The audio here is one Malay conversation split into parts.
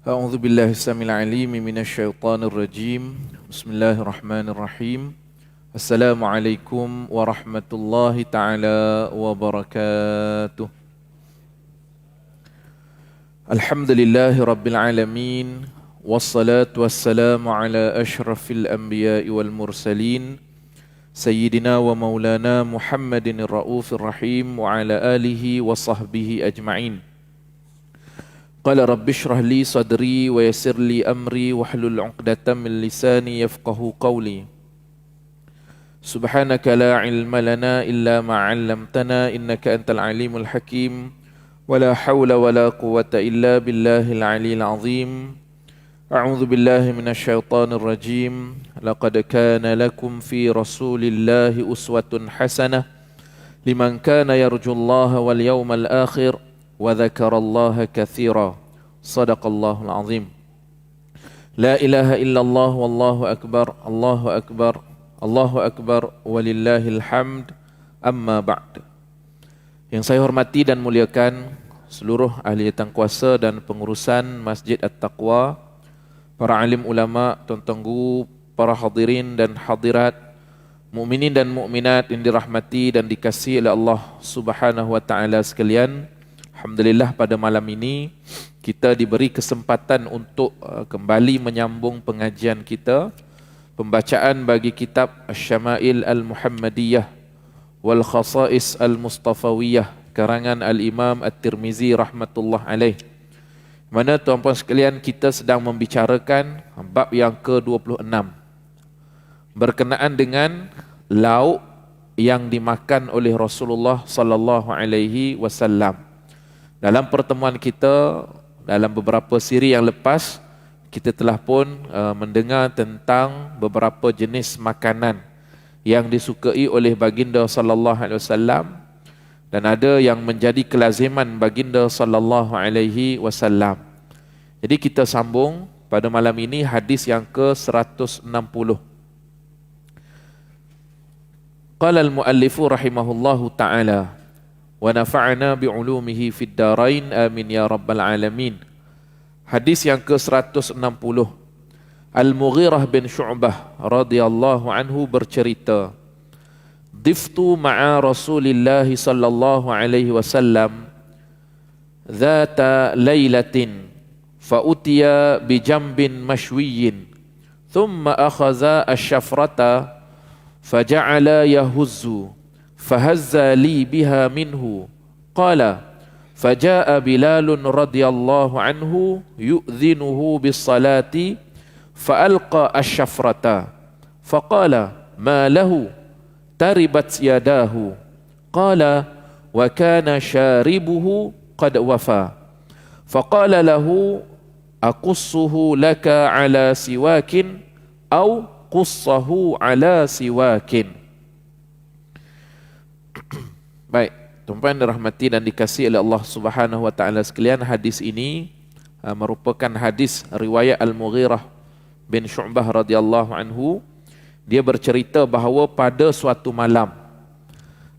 أعوذ بالله السميع العليم من الشيطان الرجيم بسم الله الرحمن الرحيم السلام عليكم ورحمة الله تعالى وبركاته الحمد لله رب العالمين والصلاة والسلام على أشرف الأنبياء والمرسلين سيدنا ومولانا محمد الرؤوف الرحيم وعلى آله وصحبه أجمعين قال رب اشرح لي صدري ويسر لي أمري واحلل عقدة من لساني يفقه قولي سبحانك لا علم لنا إلا ما علمتنا إنك أنت العليم الحكيم ولا حول ولا قوة إلا بالله العلي العظيم أعوذ بالله من الشيطان الرجيم لقد كان لكم في رسول الله أسوة حسنة لمن كان يرجو الله واليوم الآخر وذكر الله كثيرا صدق الله العظيم لا إله إلا الله والله أكبر الله أكبر الله أكبر ولله الحمد أما بعد. Yang saya hormati dan muliakan seluruh ahli tangkuasa dan pengurusan Masjid At-Taqwa, para alim ulama, tuan-tuan guru, para hadirin dan hadirat, mukminin dan mukminat yang dirahmati dan dikasihi oleh Allah Subhanahu wa taala sekalian. Alhamdulillah pada malam ini kita diberi kesempatan untuk kembali menyambung pengajian kita, pembacaan bagi kitab Asy-Syama'il Al-Muhammadiyah wal Khasa'is Al-Mustafawiyah karangan Al-Imam At-Tirmizi rahmatullah alaih. Mana tuan-puan sekalian, kita sedang membicarakan bab yang ke-26 berkenaan dengan lauk yang dimakan oleh Rasulullah sallallahu alaihi wasallam. Dalam pertemuan kita, dalam beberapa siri yang lepas, kita telah pun mendengar tentang beberapa jenis makanan yang disukai oleh baginda sallallahu alaihi wasallam dan ada yang menjadi kelaziman baginda sallallahu alaihi wasallam. Jadi kita sambung pada malam ini hadis yang ke-160. Qala al-muallifu rahimahullahu ta'ala wa nafa'ana bi'ulumihi fid darain amin ya rabbal alamin. Hadis yang ke-160. Al-Mughirah bin Syu'bah radhiyallahu anhu bercerita, Diftu ma'a Rasulillah sallallahu alaihi wasallam dhata laylatin fa'utiya bijambin mashwiyin thumma akhadha ash-shafrata faja'ala yahuzzu fahazza li biha minhu qala faja'a Bilal radhiyallahu anhu yu'dhinuhu bis-salati fa'alqa ash-shafrata faqala ma lahu taribat yadahu qala wa kana sharibuhu qad wafa faqala lahu aqussuhu laka ala siwakin aw qussahu ala siwakin. Baik, tuan-tuan dirahmati dan dikasihi oleh Allah Subhanahu wa taala sekalian, hadis ini merupakan hadis riwayat Al-Mughirah bin Syu'bah radhiyallahu anhu. Dia bercerita bahawa pada suatu malam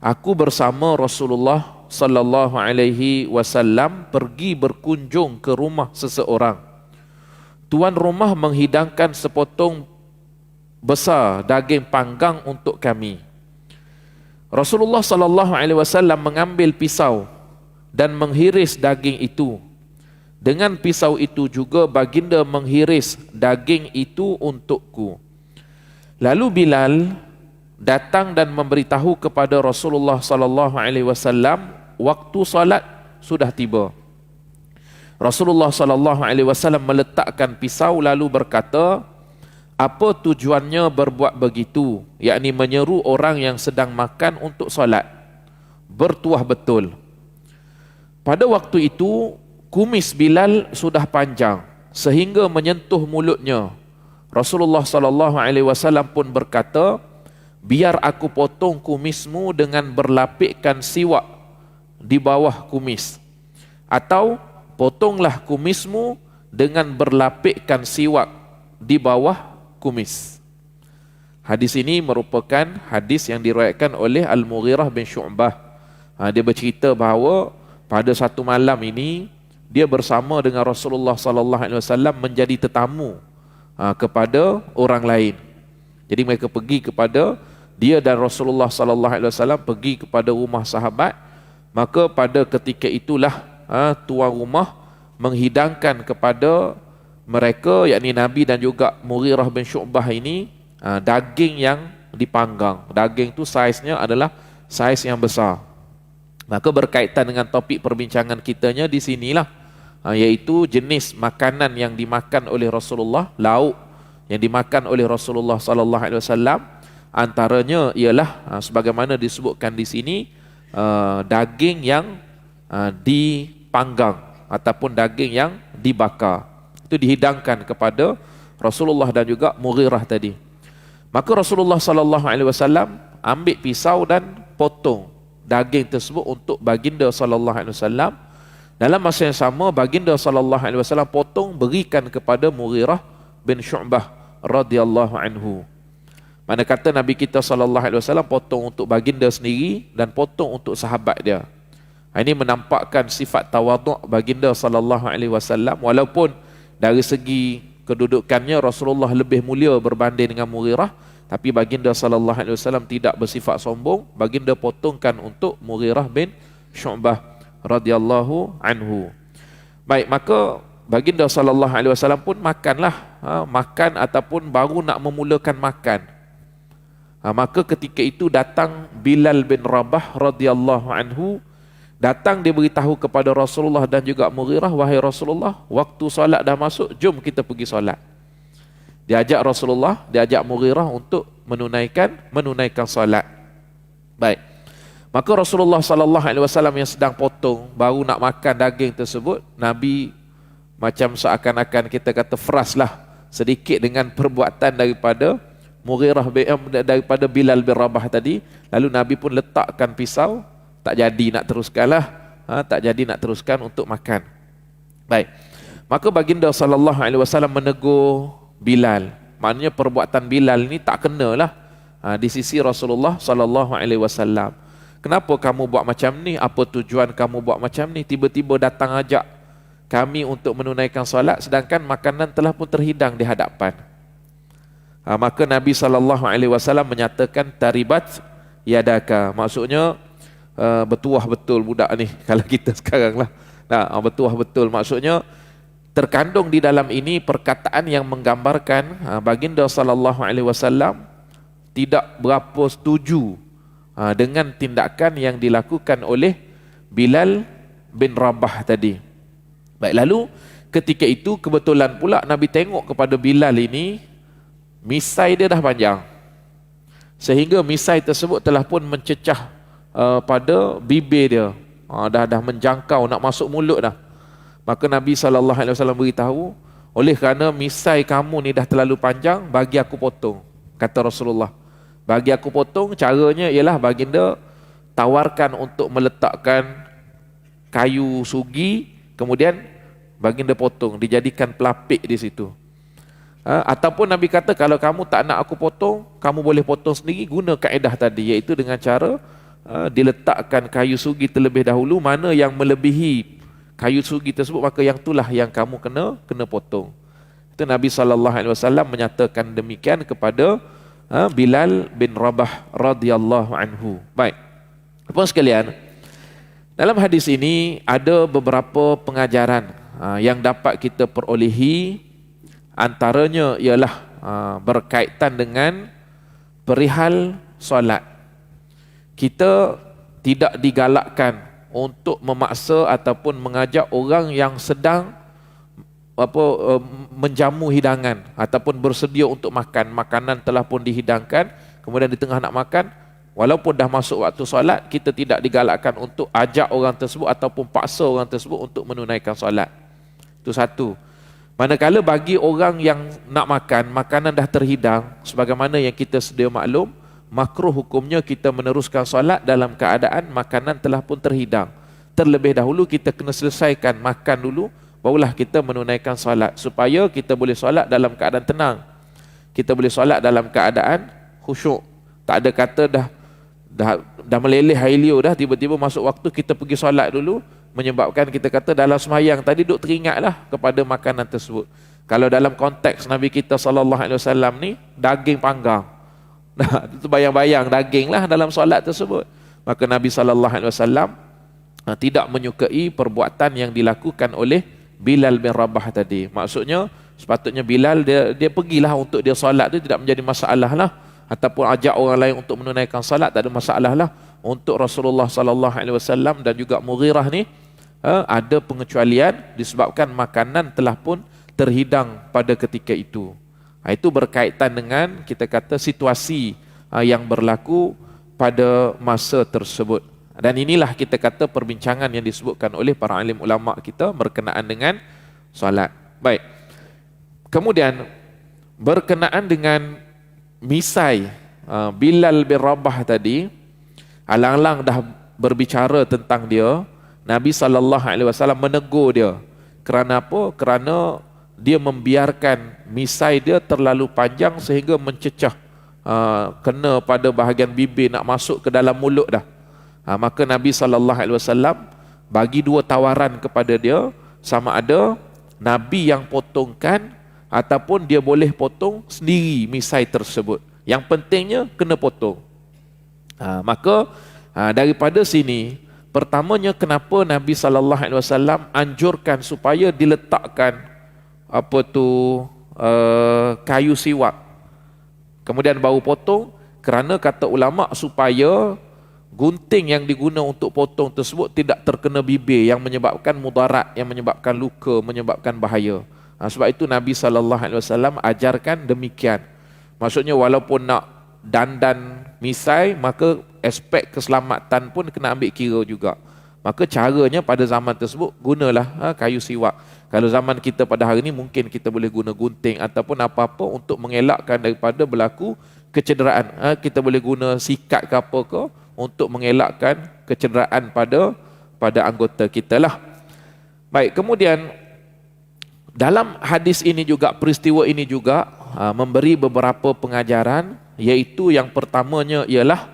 aku bersama Rasulullah sallallahu alaihi wasallam pergi berkunjung ke rumah seseorang. Tuan rumah menghidangkan sepotong besar daging panggang untuk kami. Rasulullah sallallahu alaihi wasallam mengambil pisau dan menghiris daging itu. Dengan pisau itu juga baginda menghiris daging itu untukku. Lalu Bilal datang dan memberitahu kepada Rasulullah sallallahu alaihi wasallam waktu salat sudah tiba. Rasulullah sallallahu alaihi wasallam meletakkan pisau lalu berkata, apa tujuannya berbuat begitu? Yakni menyeru orang yang sedang makan untuk solat. Bertuah betul. Pada waktu itu, kumis Bilal sudah panjang sehingga menyentuh mulutnya. Rasulullah sallallahu alaihi wasallam pun berkata, biar aku potong kumismu dengan berlapikkan siwak di bawah kumis. Atau potonglah kumismu dengan berlapikkan siwak di bawah kumis. Hadis ini merupakan hadis yang diriwayatkan oleh Al-Mughirah bin Syu'bah. Dia bercerita bahawa pada satu malam ini dia bersama dengan Rasulullah sallallahu alaihi wasallam menjadi tetamu kepada orang lain. Jadi mereka pergi kepada dia dan Rasulullah sallallahu alaihi wasallam pergi kepada rumah sahabat. Maka pada ketika itulah tuan rumah menghidangkan kepada mereka, yakni Nabi dan juga Mughirah bin Syu'bah ini, daging yang dipanggang. Daging itu saiznya adalah saiz yang besar. Maka berkaitan dengan topik perbincangan kitanya di sinilah, iaitu jenis makanan yang dimakan oleh Rasulullah, lauk yang dimakan oleh Rasulullah sallallahu alaihi wasallam. Antaranya ialah sebagaimana disebutkan di sini, daging yang dipanggang ataupun daging yang dibakar. Itu dihidangkan kepada Rasulullah dan juga Mughirah tadi. Maka Rasulullah sallallahu alaihi wasallam ambil pisau dan potong daging tersebut untuk baginda sallallahu alaihi wasallam. Dalam masa yang sama, baginda sallallahu alaihi wasallam potong berikan kepada Mughirah bin Syu'bah radhiyallahu anhu. Mana kata Nabi kita sallallahu alaihi wasallam potong untuk baginda sendiri dan potong untuk sahabat dia. Ini menampakkan sifat tawaduk baginda sallallahu alaihi wasallam, walaupun dari segi kedudukannya Rasulullah lebih mulia berbanding dengan Mughirah, tapi baginda sallallahu alaihi wasallam tidak bersifat sombong. Baginda potongkan untuk Mughirah bin Syu'bah radhiyallahu anhu. Baik, maka baginda sallallahu alaihi wasallam pun makanlah, makan ataupun baru nak memulakan makan. Maka ketika itu datang Bilal bin Rabah radhiyallahu anhu. Datang dia beritahu kepada Rasulullah dan juga Mughirah, wahai Rasulullah, waktu solat dah masuk, jom kita pergi solat. Dia ajak Rasulullah, dia ajak Mughirah untuk menunaikan solat. Baik. Maka Rasulullah sallallahu alaihi wasallam yang sedang potong, baru nak makan daging tersebut, Nabi macam seakan-akan kita kata fraslah sedikit dengan perbuatan daripada Mughirah daripada Bilal bin Rabah tadi. Lalu Nabi pun letakkan pisau, tak jadi nak teruskanlah, tak jadi nak teruskan untuk makan. Baik. Maka baginda sallallahu alaihi wasallam menegur Bilal. Maknanya perbuatan Bilal ni tak kenalah di sisi Rasulullah sallallahu alaihi wasallam. Kenapa kamu buat macam ni? Apa tujuan kamu buat macam ni? Tiba-tiba datang ajak kami untuk menunaikan solat sedangkan makanan telah pun terhidang di hadapan. Maka Nabi sallallahu alaihi wasallam menyatakan taribat yadaka. Maksudnya bertuah betul budak ni kalau kita sekarang lah. Bertuah betul maksudnya terkandung di dalam ini perkataan yang menggambarkan baginda sallallahu alaihi wasallam tidak berapa setuju dengan tindakan yang dilakukan oleh Bilal bin Rabah tadi. Baik, lalu ketika itu kebetulan pula Nabi tengok kepada Bilal ini, misai dia dah panjang sehingga misai tersebut telah pun mencecah pada bibir dia, dah menjangkau nak masuk mulut dah. Maka Nabi sallallahu alaihi wasallam beritahu, oleh kerana misai kamu ni dah terlalu panjang, bagi aku potong. Kata Rasulullah, bagi aku potong. Caranya ialah baginda tawarkan untuk meletakkan kayu sugi, kemudian baginda potong, dijadikan pelapik di situ. Ataupun Nabi kata, kalau kamu tak nak aku potong, kamu boleh potong sendiri, guna kaedah tadi, iaitu dengan cara diletakkan kayu sugi terlebih dahulu. Mana yang melebihi kayu sugi tersebut, maka yang itulah yang kamu kena potong. Itu Nabi SAW menyatakan demikian kepada Bilal bin Rabah radhiyallahu anhu. Baik, puan sekalian, dalam hadis ini ada beberapa pengajaran yang dapat kita perolehi. Antaranya ialah berkaitan dengan perihal solat. Kita tidak digalakkan untuk memaksa ataupun mengajak orang yang sedang menjamu hidangan ataupun bersedia untuk makan. Makanan telah pun dihidangkan, kemudian di tengah nak makan, walaupun dah masuk waktu solat, kita tidak digalakkan untuk ajak orang tersebut ataupun paksa orang tersebut untuk menunaikan solat. Itu satu. Manakala bagi orang yang nak makan, makanan dah terhidang, sebagaimana yang kita sedia maklum, makruh hukumnya kita meneruskan solat dalam keadaan makanan telah pun terhidang. Terlebih dahulu kita kena selesaikan makan dulu, barulah kita menunaikan solat, supaya kita boleh solat dalam keadaan tenang. Kita boleh solat dalam keadaan khusyuk. Tak ada kata dah meleleh air liur dah, tiba-tiba masuk waktu kita pergi solat dulu, menyebabkan kita kata dalam sembahyang tadi duk teringatlah kepada makanan tersebut. Kalau dalam konteks Nabi kita SAW ni, daging panggang. Nah, itu bayang-bayang daging lah dalam solat tersebut. Maka Nabi SAW tidak menyukai perbuatan yang dilakukan oleh Bilal bin Rabah tadi. Maksudnya, sepatutnya Bilal dia pergilah untuk dia solat tu tidak menjadi masalah lah. Ataupun ajak orang lain untuk menunaikan salat, tak ada masalah lah. Untuk Rasulullah SAW dan juga Mughirah ni, ada pengecualian disebabkan makanan telah pun terhidang pada ketika itu. Itu berkaitan dengan kita kata situasi yang berlaku pada masa tersebut. Dan inilah kita kata perbincangan yang disebutkan oleh para alim ulama kita berkenaan dengan solat. Baik. Kemudian berkenaan dengan misai Bilal bin Rabah tadi, alang-alang dah berbicara tentang dia, Nabi SAW menegur dia. Kerana apa? Kerana dia membiarkan misai dia terlalu panjang sehingga mencecah, kena pada bahagian bibir nak masuk ke dalam mulut dah. Maka Nabi SAW bagi dua tawaran kepada dia, sama ada Nabi yang potongkan ataupun dia boleh potong sendiri misai tersebut. Yang pentingnya kena potong. Maka daripada sini, pertamanya kenapa Nabi SAW anjurkan supaya diletakkan kayu siwak, kemudian baru potong, kerana kata ulama supaya gunting yang digunakan untuk potong tersebut tidak terkena bibir yang menyebabkan mudarat, yang menyebabkan luka, menyebabkan bahaya. Sebab itu Nabi SAW ajarkan demikian. Maksudnya walaupun nak dandan misai, maka aspek keselamatan pun kena ambil kira juga. Maka caranya pada zaman tersebut gunalah kayu siwak. Kalau zaman kita pada hari ini mungkin kita boleh guna gunting ataupun apa-apa untuk mengelakkan daripada berlaku kecederaan. Kita boleh guna sikat ke apa ke untuk mengelakkan kecederaan pada anggota kita lah. Baik, kemudian dalam hadis ini juga, peristiwa ini juga memberi beberapa pengajaran, iaitu yang pertamanya ialah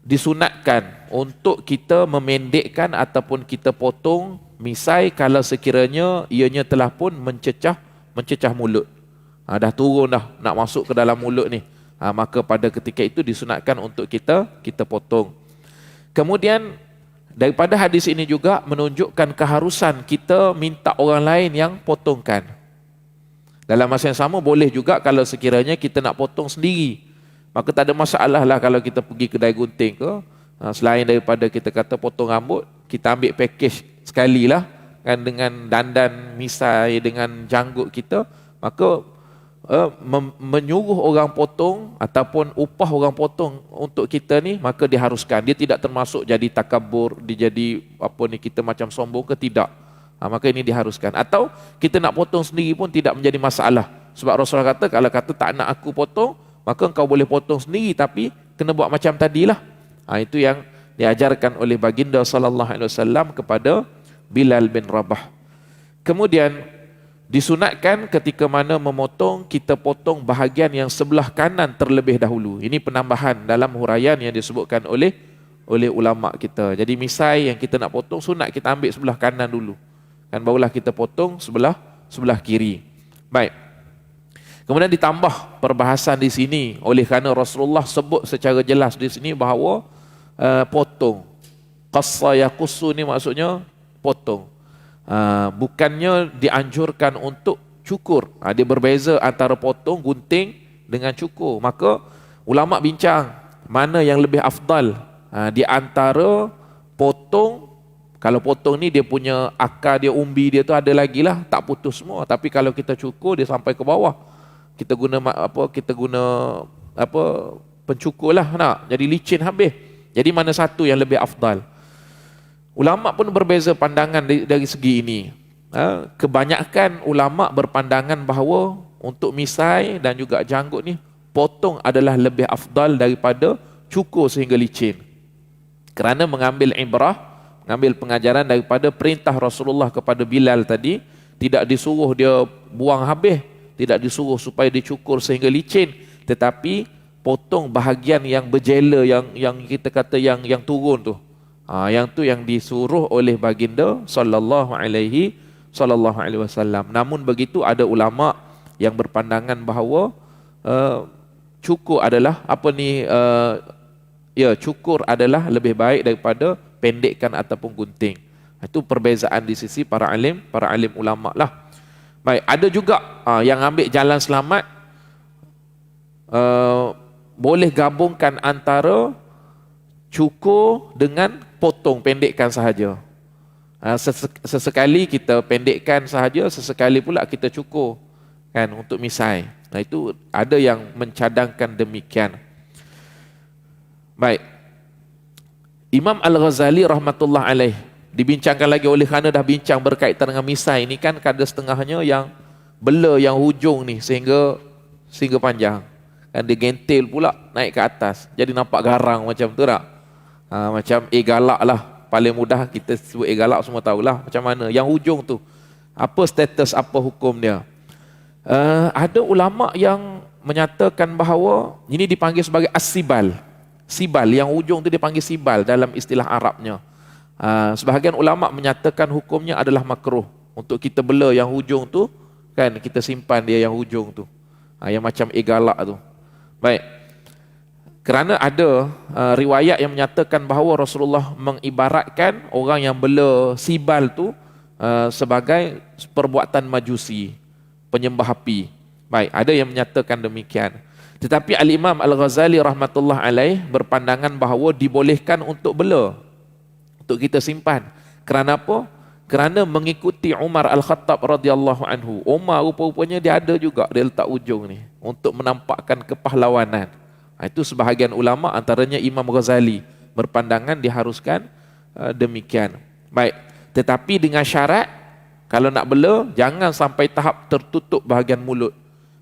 disunatkan untuk kita memendekkan ataupun kita potong misai kalau sekiranya ianya telah pun mencecah mulut. Dah turun dah nak masuk ke dalam mulut ni. Maka pada ketika itu disunatkan untuk kita potong. Kemudian daripada hadis ini juga menunjukkan keharusan kita minta orang lain yang potongkan. Dalam masa yang sama boleh juga kalau sekiranya kita nak potong sendiri. Maka tak ada masalah lah kalau kita pergi kedai gunting ke. Selain daripada kita kata potong rambut, kita ambil package sekali lah kan, dengan dandan misai, dengan janggut kita. Maka menyuruh orang potong ataupun upah orang potong untuk kita ni, maka diharuskan. Dia tidak termasuk jadi takabur, dia jadi kita macam sombong ke, tidak. Maka ini diharuskan. Atau kita nak potong sendiri pun tidak menjadi masalah. Sebab Rasulullah kata, kalau kata tak nak aku potong, maka engkau boleh potong sendiri, tapi kena buat macam tadilah. Itu yang diajarkan oleh baginda SAW kepada Bilal bin Rabah. Kemudian disunatkan ketika mana memotong, kita potong bahagian yang sebelah kanan terlebih dahulu. Ini penambahan dalam huraian yang disebutkan oleh ulama kita. Jadi misai yang kita nak potong, sunat kita ambil sebelah kanan dulu. Kan barulah kita potong sebelah kiri. Baik. Kemudian ditambah perbahasan di sini oleh kerana Rasulullah sebut secara jelas di sini bahawa potong. Qassa yaqussu ni maksudnya potong. Bukannya dianjurkan untuk cukur. Dia berbeza antara potong, gunting dengan cukur. Maka ulama bincang mana yang lebih afdal di antara potong. Kalau potong ni dia punya akar dia, umbi dia tu ada lagi lah, tak putus semua. Tapi kalau kita cukur dia sampai ke bawah. Kita guna pencukur lah nak. Jadi licin habis. Jadi mana satu yang lebih afdal? Ulama pun berbeza pandangan dari segi ini. Kebanyakan ulama berpandangan bahawa untuk misai dan juga janggut ni, potong adalah lebih afdal daripada cukur sehingga licin. Kerana mengambil ibrah, mengambil pengajaran daripada perintah Rasulullah kepada Bilal tadi, tidak disuruh dia buang habis, tidak disuruh supaya dicukur sehingga licin, tetapi potong bahagian yang berjela, yang kita kata yang turun tu. Yang tu yang disuruh oleh baginda sallallahu alaihi wasallam. Namun begitu ada ulama yang berpandangan bahawa cukur adalah cukur adalah lebih baik daripada pendekkan ataupun gunting. Itu perbezaan di sisi para alim ulama lah. Baik, ada juga yang ambil jalan selamat, boleh gabungkan antara cukur dengan potong, pendekkan sahaja. Sesekali kita pendekkan sahaja, sesekali pula kita cukur kan untuk misai. Itu ada yang mencadangkan demikian. Baik. Imam Al-Ghazali rahmatullah alaih dibincangkan lagi oleh kerana dah bincang berkaitan dengan misai ni kan, ada setengahnya yang bela yang hujung ni sehingga panjang. Kan dia gentil pula naik ke atas. Jadi nampak garang macam tu tak? Macam galak lah. Paling mudah kita sebut galak, semua tahulah macam mana. Yang hujung tu, apa status, apa hukum dia. Ada ulama yang menyatakan bahawa ini dipanggil sebagai as-sibal. Sibal, yang hujung tu dipanggil sibal dalam istilah Arabnya. Sebahagian ulama menyatakan hukumnya adalah makruh. Untuk kita bela yang hujung tu, kan kita simpan dia yang hujung tu. Yang macam galak tu. Baik. Kerana ada riwayat yang menyatakan bahawa Rasulullah mengibaratkan orang yang bela sibal tu sebagai perbuatan majusi, penyembah api. Baik, ada yang menyatakan demikian. Tetapi Al-Imam Al-Ghazali rahmatullah alaih berpandangan bahawa dibolehkan untuk bela, untuk kita simpan. Kerana apa? Kerana mengikuti Umar Al-Khattab radhiyallahu anhu. Umar rupa-rupanya dia ada juga, dia letak ujung ni untuk menampakkan kepahlawanan. Itu sebahagian ulama, antaranya Imam Ghazali, berpandangan diharuskan demikian. Baik, tetapi dengan syarat, kalau nak bela, jangan sampai tahap tertutup bahagian mulut.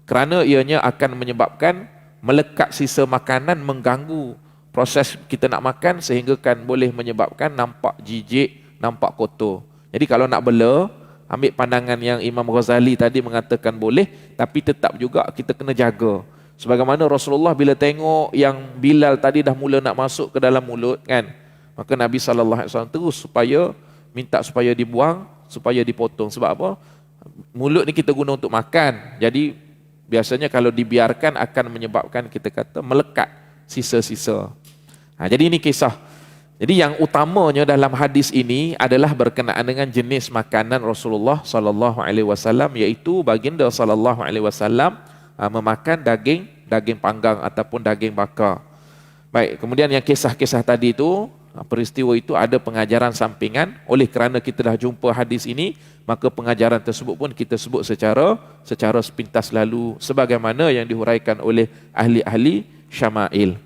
Kerana ianya akan menyebabkan melekat sisa makanan, mengganggu proses kita nak makan, sehingga kan boleh menyebabkan nampak jijik, nampak kotor. Jadi kalau nak bela, ambil pandangan yang Imam Ghazali tadi mengatakan boleh, tapi tetap juga kita kena jaga. Sebagaimana Rasulullah bila tengok yang Bilal tadi dah mula nak masuk ke dalam mulut kan, maka Nabi SAW terus minta supaya dibuang, supaya dipotong. Sebab apa? Mulut ni kita guna untuk makan. Jadi biasanya kalau dibiarkan akan menyebabkan kita kata melekat sisa-sisa. Jadi ini kisah. Jadi yang utamanya dalam hadis ini adalah berkenaan dengan jenis makanan Rasulullah SAW, iaitu baginda SAW memakan daging panggang ataupun daging bakar. Baik, kemudian yang kisah-kisah tadi itu, peristiwa itu ada pengajaran sampingan. Oleh kerana kita dah jumpa hadis ini, maka pengajaran tersebut pun kita sebut secara sepintas lalu, sebagaimana yang dihuraikan oleh ahli-ahli syama'il.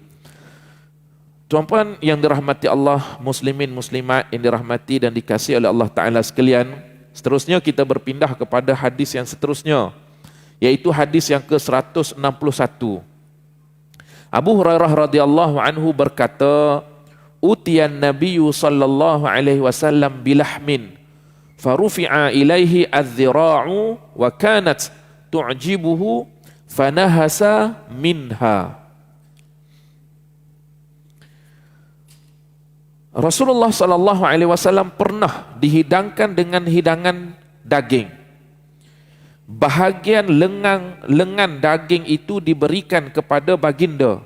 Tuan-puan yang dirahmati Allah, muslimin muslimat yang dirahmati dan dikasihi oleh Allah Ta'ala sekalian, seterusnya kita berpindah kepada hadis yang seterusnya, yaitu hadis yang ke-161. Abu Hurairah radhiyallahu anhu berkata, utiyan nabiyyu sallallahu alaihi wasallam bilahmin farufi'a ilaihi adh-dhira'u wa kanat tu'jibuhu fanahasa minha. Rasulullah sallallahu alaihi wasallam pernah dihidangkan dengan hidangan daging. Bahagian lengan daging itu diberikan kepada baginda.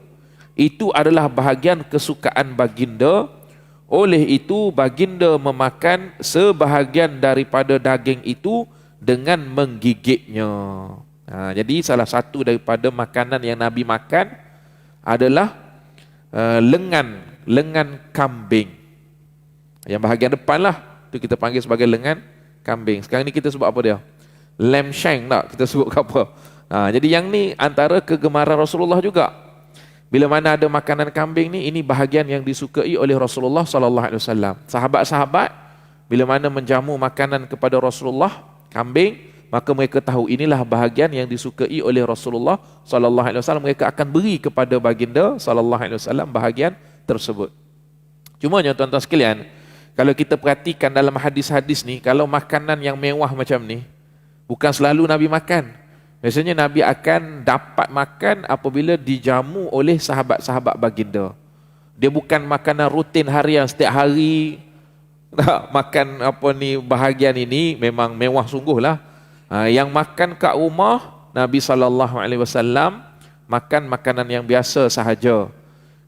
Itu adalah bahagian kesukaan baginda. Oleh itu baginda memakan sebahagian daripada daging itu dengan menggigitnya. Jadi salah satu daripada makanan yang Nabi makan adalah lengan kambing. Yang bahagian depan lah, itu kita panggil sebagai lengan kambing. Sekarang ni kita sebut apa dia? Lamb shank tak? Kita sebut apa? Jadi yang ni antara kegemaran Rasulullah juga. Bila mana ada makanan kambing ni, ini bahagian yang disukai oleh Rasulullah SAW. Sahabat-sahabat bila mana menjamu makanan kepada Rasulullah, kambing, maka mereka tahu inilah bahagian yang disukai oleh Rasulullah SAW. Mereka akan beri kepada baginda SAW bahagian tersebut. Cuma tuan-tuan sekalian, kalau kita perhatikan dalam hadis-hadis ni, kalau makanan yang mewah macam ni, bukan selalu Nabi makan. Biasanya Nabi akan dapat makan apabila dijamu oleh sahabat-sahabat baginda. Dia bukan makanan rutin harian setiap hari. Nak makan apa ni bahagian ini memang mewah sungguhlah. Yang makan kat rumah Nabi SAW makan makanan yang biasa sahaja.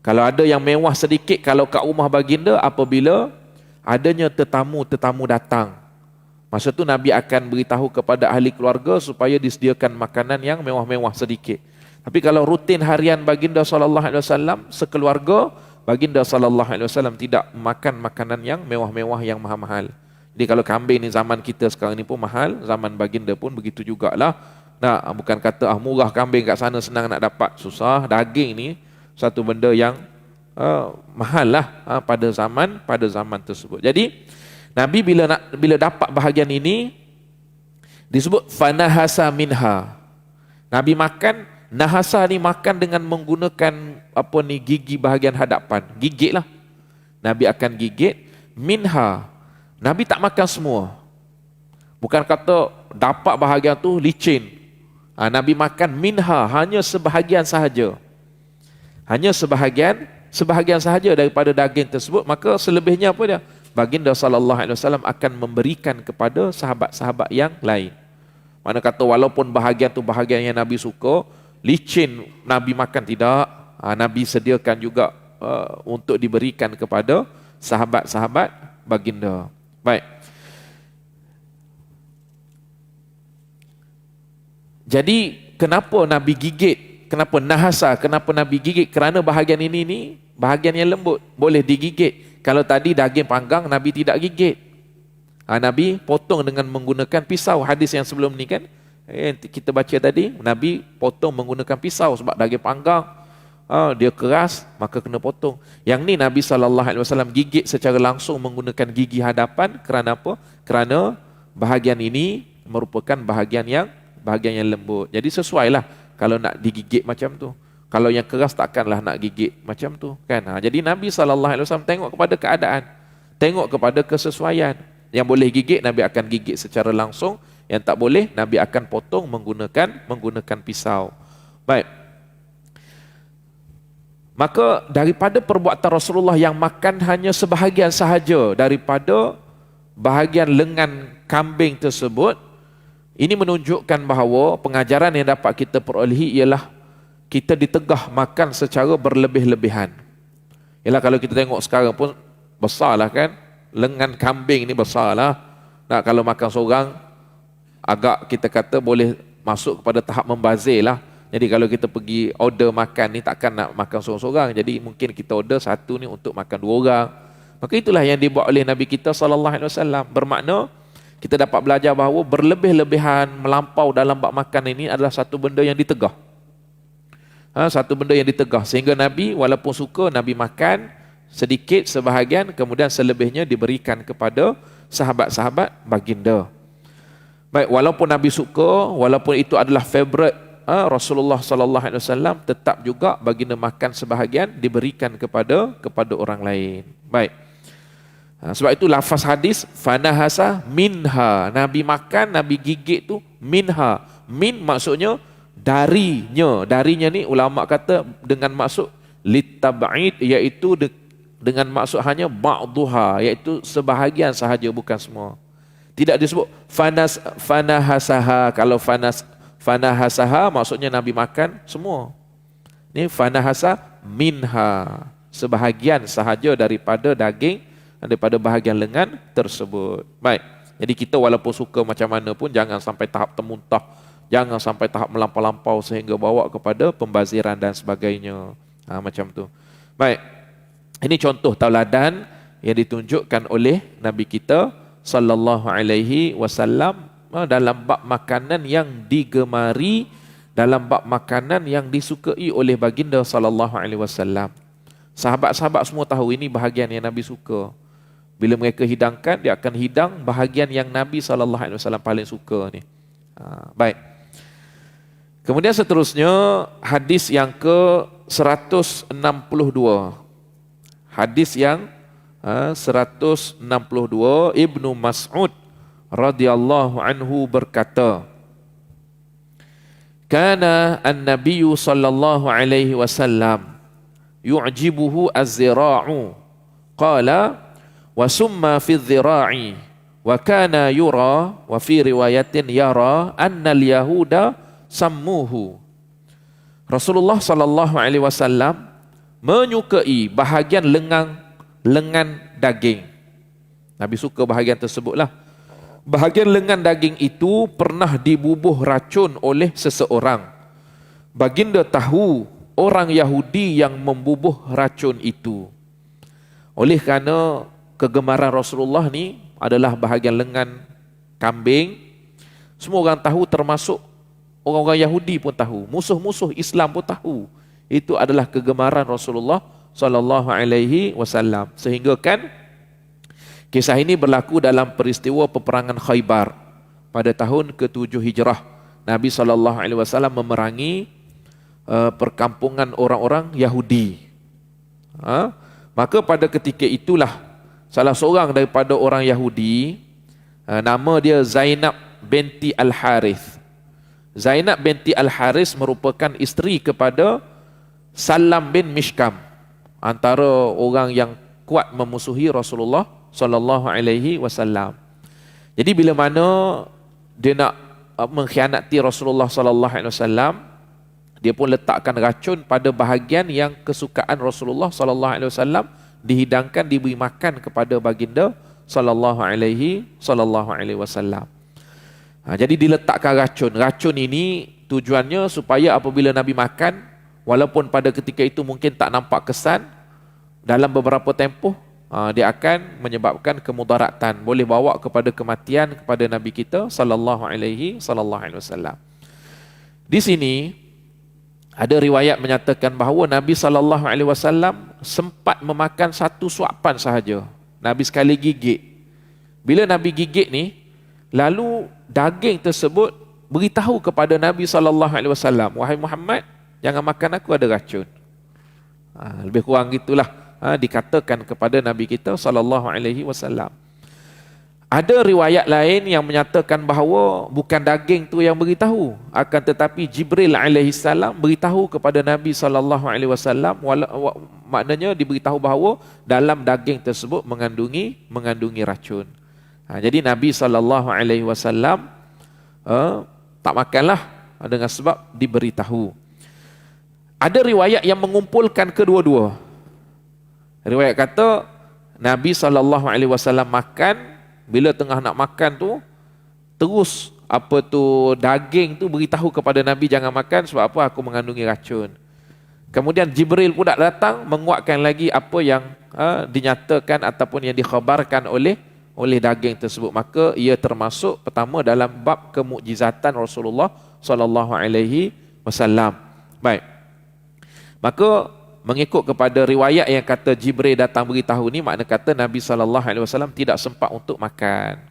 Kalau ada yang mewah sedikit kalau kat rumah baginda apabila adanya tetamu datang. Masa tu Nabi akan beritahu kepada ahli keluarga supaya disediakan makanan yang mewah-mewah sedikit. Tapi kalau rutin harian baginda SAW sekeluarga, baginda SAW tidak makan makanan yang mewah-mewah yang mahal-mahal. Jadi kalau kambing ni zaman kita sekarang ni pun mahal, zaman baginda pun begitu jugalah. Nah, bukan kata murah kambing kat sana senang nak dapat, susah. Daging ni satu benda yang mahal lah pada zaman tersebut. Jadi Nabi bila dapat bahagian ini disebut fanahasa minha. Nabi makan, nahasa ni makan dengan menggunakan gigi bahagian hadapan. Gigit lah. Nabi akan gigit. Minha. Nabi tak makan semua. Bukan kata dapat bahagian tu licin. Nabi makan minha, hanya sebahagian sahaja. Hanya sebahagian sahaja daripada daging tersebut. Maka selebihnya apa dia? Baginda SAW akan memberikan kepada sahabat-sahabat yang lain. Mana kata walaupun bahagian tu bahagian yang Nabi suka, licin Nabi makan tidak. Nabi sediakan juga untuk diberikan kepada sahabat-sahabat baginda. Baik. Jadi kenapa Nabi gigit? Kenapa nahasa? Kenapa Nabi gigit? Kerana bahagian ini bahagian yang lembut, boleh digigit. Kalau tadi daging panggang Nabi tidak gigit. Nabi potong dengan menggunakan pisau. Hadis yang sebelum ni kan kita baca tadi, Nabi potong menggunakan pisau sebab daging panggang dia keras, maka kena potong. Yang ni Nabi SAW gigit secara langsung menggunakan gigi hadapan. Kerana apa? Kerana bahagian ini merupakan bahagian yang lembut. Jadi sesuailah kalau nak digigit macam tu. Kalau yang keras takkanlah nak gigit macam tu kan. Jadi Nabi SAW tengok kepada keadaan, tengok kepada kesesuaian. Yang boleh gigit Nabi akan gigit secara langsung, yang tak boleh Nabi akan potong menggunakan pisau. Baik. Maka daripada perbuatan Rasulullah yang makan hanya sebahagian sahaja daripada bahagian lengan kambing tersebut, ini menunjukkan bahawa pengajaran yang dapat kita perolehi ialah kita ditegah makan secara berlebih-lebihan. Ialah kalau kita tengok sekarang pun besarlah kan, lengan kambing ni besarlah. Nak kalau makan seorang agak kita kata boleh masuk kepada tahap membazir lah. Jadi kalau kita pergi order makan ni takkan nak makan seorang-seorang. Jadi mungkin kita order satu ni untuk makan 2 orang. Maka itulah yang dibuat oleh Nabi kita SAW. Bermakna kita dapat belajar bahawa berlebih-lebihan melampau dalam bab makan ini adalah satu benda yang ditegah. Satu benda yang ditegah. Sehingga Nabi walaupun suka, Nabi makan sedikit sebahagian, kemudian selebihnya diberikan kepada sahabat-sahabat baginda. Baik, walaupun Nabi suka, walaupun itu adalah favourite Rasulullah SAW, tetap juga baginda makan sebahagian diberikan kepada orang lain. Baik. Sebab itu lafaz hadis fanahasa minha. Nabi makan, Nabi gigit tu minha. Min maksudnya darinya. Darinya ni ulama kata dengan maksud litab'id, iaitu dengan maksud hanya ba'duha, iaitu sebahagian sahaja, bukan semua. Tidak disebut fanahasaha. Kalau fanahasaha maksudnya Nabi makan semua. Ni fanahasa minha, sebahagian sahaja daripada daging, daripada bahagian lengan tersebut. Baik. Jadi kita walaupun suka macam mana pun jangan sampai tahap termuntah, jangan sampai tahap melampau-lampau sehingga bawa kepada pembaziran dan sebagainya. Macam tu. Baik. Ini contoh tauladan yang ditunjukkan oleh Nabi kita sallallahu alaihi wasallam dalam bab makanan yang digemari, dalam bab makanan yang disukai oleh baginda sallallahu alaihi wasallam. Sahabat-sahabat semua tahu ini bahagian yang Nabi suka. Bila mereka hidangkan, dia akan hidang bahagian yang Nabi SAW paling suka ni. Baik. Kemudian seterusnya, hadis yang ke-162. Hadis yang 162, Ibnu Mas'ud radhiyallahu anhu berkata, Kana an-nabiyyu sallallahu alaihi wasallam, yu'jibuhu az-zira'u. Qala wa summa fi adh-dhira'i wa kana yura wa fi riwayatin yara anna al-yahuda sammuhu. Rasulullah sallallahu alaihi wasallam menyukai bahagian lengan daging. Nabi suka bahagian tersebutlah. Bahagian lengan daging itu pernah dibubuh racun oleh seseorang. Baginda tahu orang Yahudi yang membubuh racun itu. Oleh kerana kegemaran Rasulullah ni adalah bahagian lengan kambing, semua orang tahu, termasuk orang-orang Yahudi pun tahu, musuh-musuh Islam pun tahu. Itu adalah kegemaran Rasulullah sallallahu alaihi wasallam. Sehingga kan kisah ini berlaku dalam peristiwa peperangan Khaybar pada tahun ke-7 Hijrah. Nabi sallallahu alaihi wasallam memerangi perkampungan orang-orang Yahudi. Maka pada ketika itulah salah seorang daripada orang Yahudi, nama dia Zainab binti Al-Harith. Zainab binti Al-Harith merupakan isteri kepada Salam bin Mishkam, antara orang yang kuat memusuhi Rasulullah sallallahu alaihi wasallam. Jadi bila mana dia nak mengkhianati Rasulullah sallallahu alaihi wasallam, dia pun letakkan racun pada bahagian yang kesukaan Rasulullah sallallahu alaihi wasallam, dihidangkan, diberi makan kepada baginda sallallahu alaihi wasallam. Jadi diletakkan racun. Racun ini tujuannya supaya apabila Nabi makan, walaupun pada ketika itu mungkin tak nampak kesan, dalam beberapa tempoh dia akan menyebabkan kemudaratan, boleh bawa kepada kematian kepada Nabi kita sallallahu alaihi wasallam. Di sini ada riwayat menyatakan bahawa Nabi sallallahu alaihi wasallam sempat memakan satu suapan sahaja. Nabi sekali gigit. Bila Nabi gigit ni, lalu daging tersebut beritahu kepada Nabi sallallahu alaihi wasallam, "Wahai Muhammad, jangan makan aku, ada racun." Lebih kurang gitulah dikatakan kepada Nabi kita sallallahu alaihi wasallam. Ada riwayat lain yang menyatakan bahawa bukan daging tu yang beritahu, akan tetapi Jibril alaihi salam beritahu kepada Nabi sallallahu alaihi wasallam, maknanya diberitahu bahawa dalam daging tersebut mengandungi racun. Jadi Nabi sallallahu alaihi wasallam tak makanlah dengan sebab diberitahu. Ada riwayat yang mengumpulkan kedua-dua. Riwayat kata Nabi sallallahu alaihi wasallam makan, bila tengah nak makan tu terus daging tu beritahu kepada Nabi jangan makan sebab apa, aku mengandungi racun. Kemudian Jibril pula datang menguatkan lagi apa yang dinyatakan ataupun yang dikhabarkan oleh daging tersebut. Maka ia termasuk pertama dalam bab kemukjizatan Rasulullah sallallahu alaihi wasallam. Baik. Maka mengikut kepada riwayat yang kata Jibril datang beritahu ni, makna kata Nabi sallallahu alaihi wasallam tidak sempat untuk makan.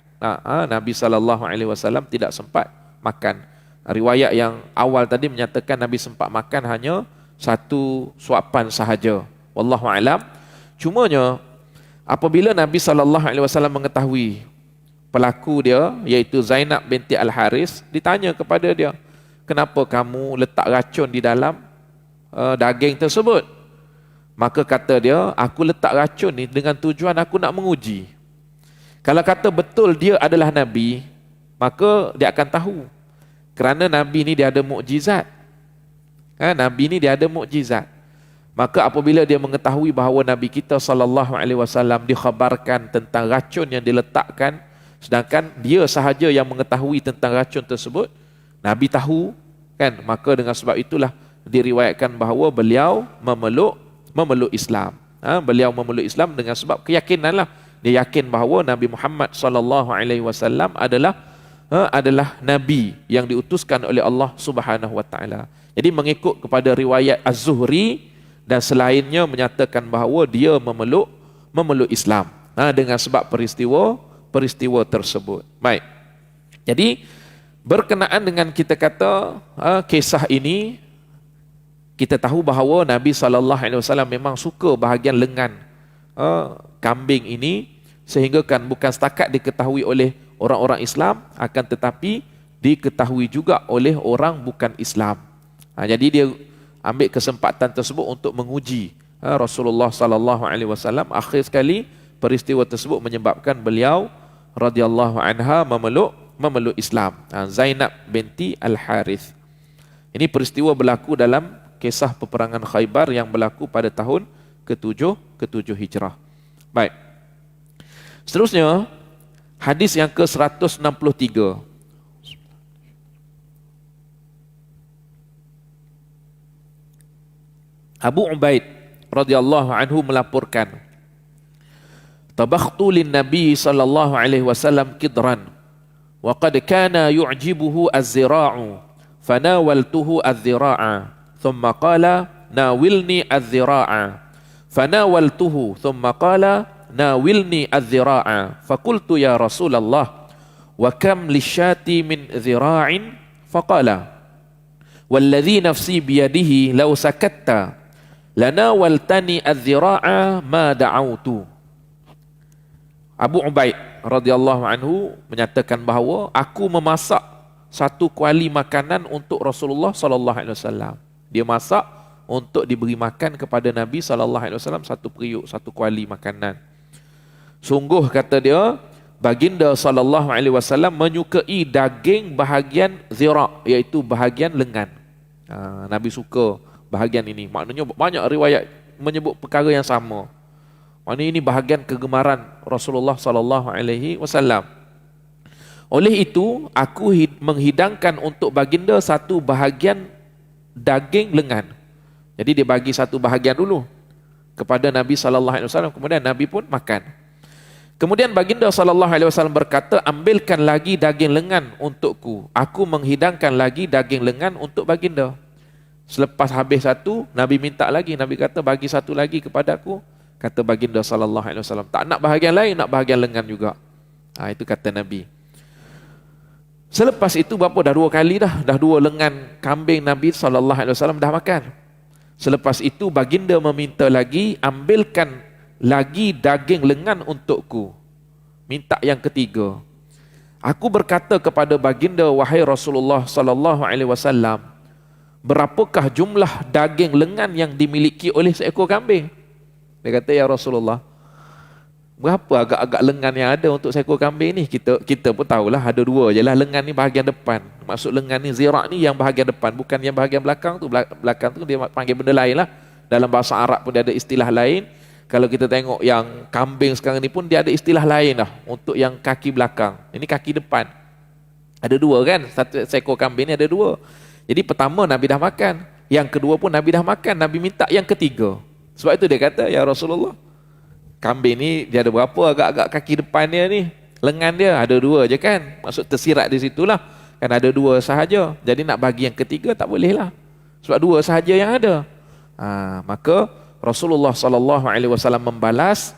Nabi sallallahu alaihi wasallam tidak sempat makan. Riwayat yang awal tadi menyatakan Nabi sempat makan hanya satu suapan sahaja. Wallahu alam. Cumanya apabila Nabi sallallahu alaihi wasallam mengetahui pelaku dia iaitu Zainab binti Al-Harith, ditanya kepada dia, "Kenapa kamu letak racun di dalam daging tersebut?" Maka kata dia, "Aku letak racun ni dengan tujuan aku nak menguji. Kalau kata betul dia adalah Nabi, maka dia akan tahu. Kerana Nabi ni dia ada mukjizat. Nabi ni dia ada mukjizat. Maka apabila dia mengetahui bahawa Nabi kita sallallahu alaihi wasallam dikhabarkan tentang racun yang diletakkan, sedangkan dia sahaja yang mengetahui tentang racun tersebut, Nabi tahu kan, maka dengan sebab itulah diriwayatkan bahawa beliau memeluk Islam. Beliau memeluk Islam dengan sebab keyakinan lah. Dia yakin bahawa Nabi Muhammad sallallahu alaihi wasallam adalah Nabi yang diutuskan oleh Allah Subhanahu wa taala. Jadi mengikut kepada riwayat Az-Zuhri dan selainnya menyatakan bahawa dia memeluk Islam dengan sebab peristiwa tersebut. Baik. Jadi berkenaan dengan kita kata kisah ini, kita tahu bahawa Nabi SAW memang suka bahagian lengan kambing ini, sehingga kan bukan setakat diketahui oleh orang-orang Islam, akan tetapi diketahui juga oleh orang bukan Islam. Jadi dia ambil kesempatan tersebut untuk menguji Rasulullah sallallahu alaihi wasallam. Akhir sekali peristiwa tersebut menyebabkan beliau radhiyallahu anha memeluk Islam. Zainab binti Al-Harith. Ini peristiwa berlaku dalam kisah peperangan Khaybar yang berlaku pada tahun ke-7 Hijrah. Baik. Seterusnya, hadis yang ke-163. Abu Ubaid radhiyallahu anhu melaporkan, tabakhtu lin Nabi sallallahu alaihi wasallam kidran wa qad kana yu'jibuhu az-zira'u fanawaltuhu az-zira'a thumma qala nawilni az-zira'a fanawaltuhu thumma qala nawilni az-zira'a faqultu ya Rasulullah wa kam lisyati min zira'in faqala walladhi nafsi biyadihi law sakatta lanawaltani az-zira'a ma da'autu. Abu Ubaid radhiyallahu anhu menyatakan bahawa aku memasak satu kuali makanan untuk Rasulullah sallallahu alaihi wasallam. Dia masak untuk diberi makan kepada Nabi sallallahu alaihi wasallam satu periuk, satu kuali makanan. Sungguh kata dia, baginda sallallahu alaihi wasallam menyukai daging bahagian zira', iaitu bahagian lengan. Nabi suka bahagian ini. Maknanya banyak riwayat menyebut perkara yang sama. Maknanya ini bahagian kegemaran Rasulullah sallallahu alaihi wasallam. Oleh itu, aku menghidangkan untuk baginda satu bahagian daging lengan. Jadi dia bagi satu bahagian dulu kepada Nabi sallallahu alaihi wasallam, kemudian Nabi pun makan. Kemudian baginda sallallahu alaihi wasallam berkata, ambilkan lagi daging lengan untukku. Aku menghidangkan lagi daging lengan untuk baginda. Selepas habis satu, Nabi minta lagi. Nabi kata, bagi satu lagi kepadaku. Kata baginda sallallahu alaihi wasallam, tak nak bahagian lain, nak bahagian lengan juga. Itu kata Nabi. Selepas itu berapa? Dah 2 kali dah. Dah 2 lengan kambing Nabi sallallahu alaihi wasallam dah makan. Selepas itu baginda meminta lagi, ambilkan lagi daging lengan untukku. Minta yang ketiga. Aku berkata kepada baginda, wahai Rasulullah sallallahu alaihi wasallam, berapakah jumlah daging lengan yang dimiliki oleh seekor kambing? Dia kata, ya Rasulullah, berapa agak-agak lengan yang ada untuk seekor kambing ni? Kita pun tahulah ada 2 je lah lengan ni bahagian depan. Maksud lengan ni, zira' ni yang bahagian depan, bukan yang bahagian belakang tu. Belakang tu dia panggil benda lain lah. Dalam bahasa Arab pun dia ada istilah lain. Kalau kita tengok yang kambing sekarang ni pun dia ada istilah lain lah untuk yang kaki belakang. Ini kaki depan. Ada 2 kan? Satu seekor kambing ni ada 2. Jadi pertama Nabi dah makan, yang kedua pun Nabi dah makan, Nabi minta yang ketiga. Sebab itu dia kata, ya Rasulullah, kambing ni dia ada berapa agak-agak kaki depan dia ni? Lengan dia ada 2 je kan? Maksud tersirat di situlah. Kan ada 2 sahaja. Jadi nak bagi yang ketiga tak boleh lah. Sebab 2 sahaja yang ada. Maka Rasulullah sallallahu alaihi wasallam membalas,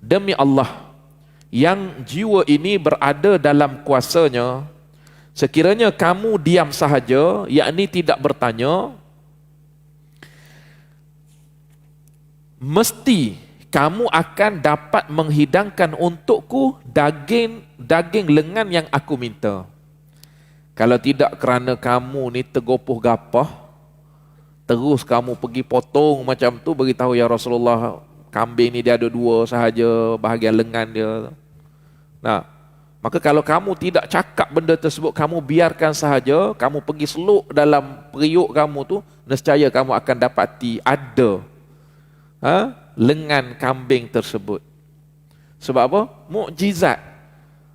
demi Allah yang jiwa ini berada dalam kuasanya, sekiranya kamu diam sahaja, yakni tidak bertanya, mesti kamu akan dapat menghidangkan untukku daging lengan yang aku minta. Kalau tidak kerana kamu ni tergopoh gapah, terus kamu pergi potong macam tu, beritahu ya Rasulullah, kambing ni dia ada 2 sahaja bahagian lengan dia. Maka kalau kamu tidak cakap benda tersebut, kamu biarkan sahaja, kamu pergi seluk dalam periuk kamu tu, nescaya kamu akan dapati ada lengan kambing tersebut. Sebab apa? Mukjizat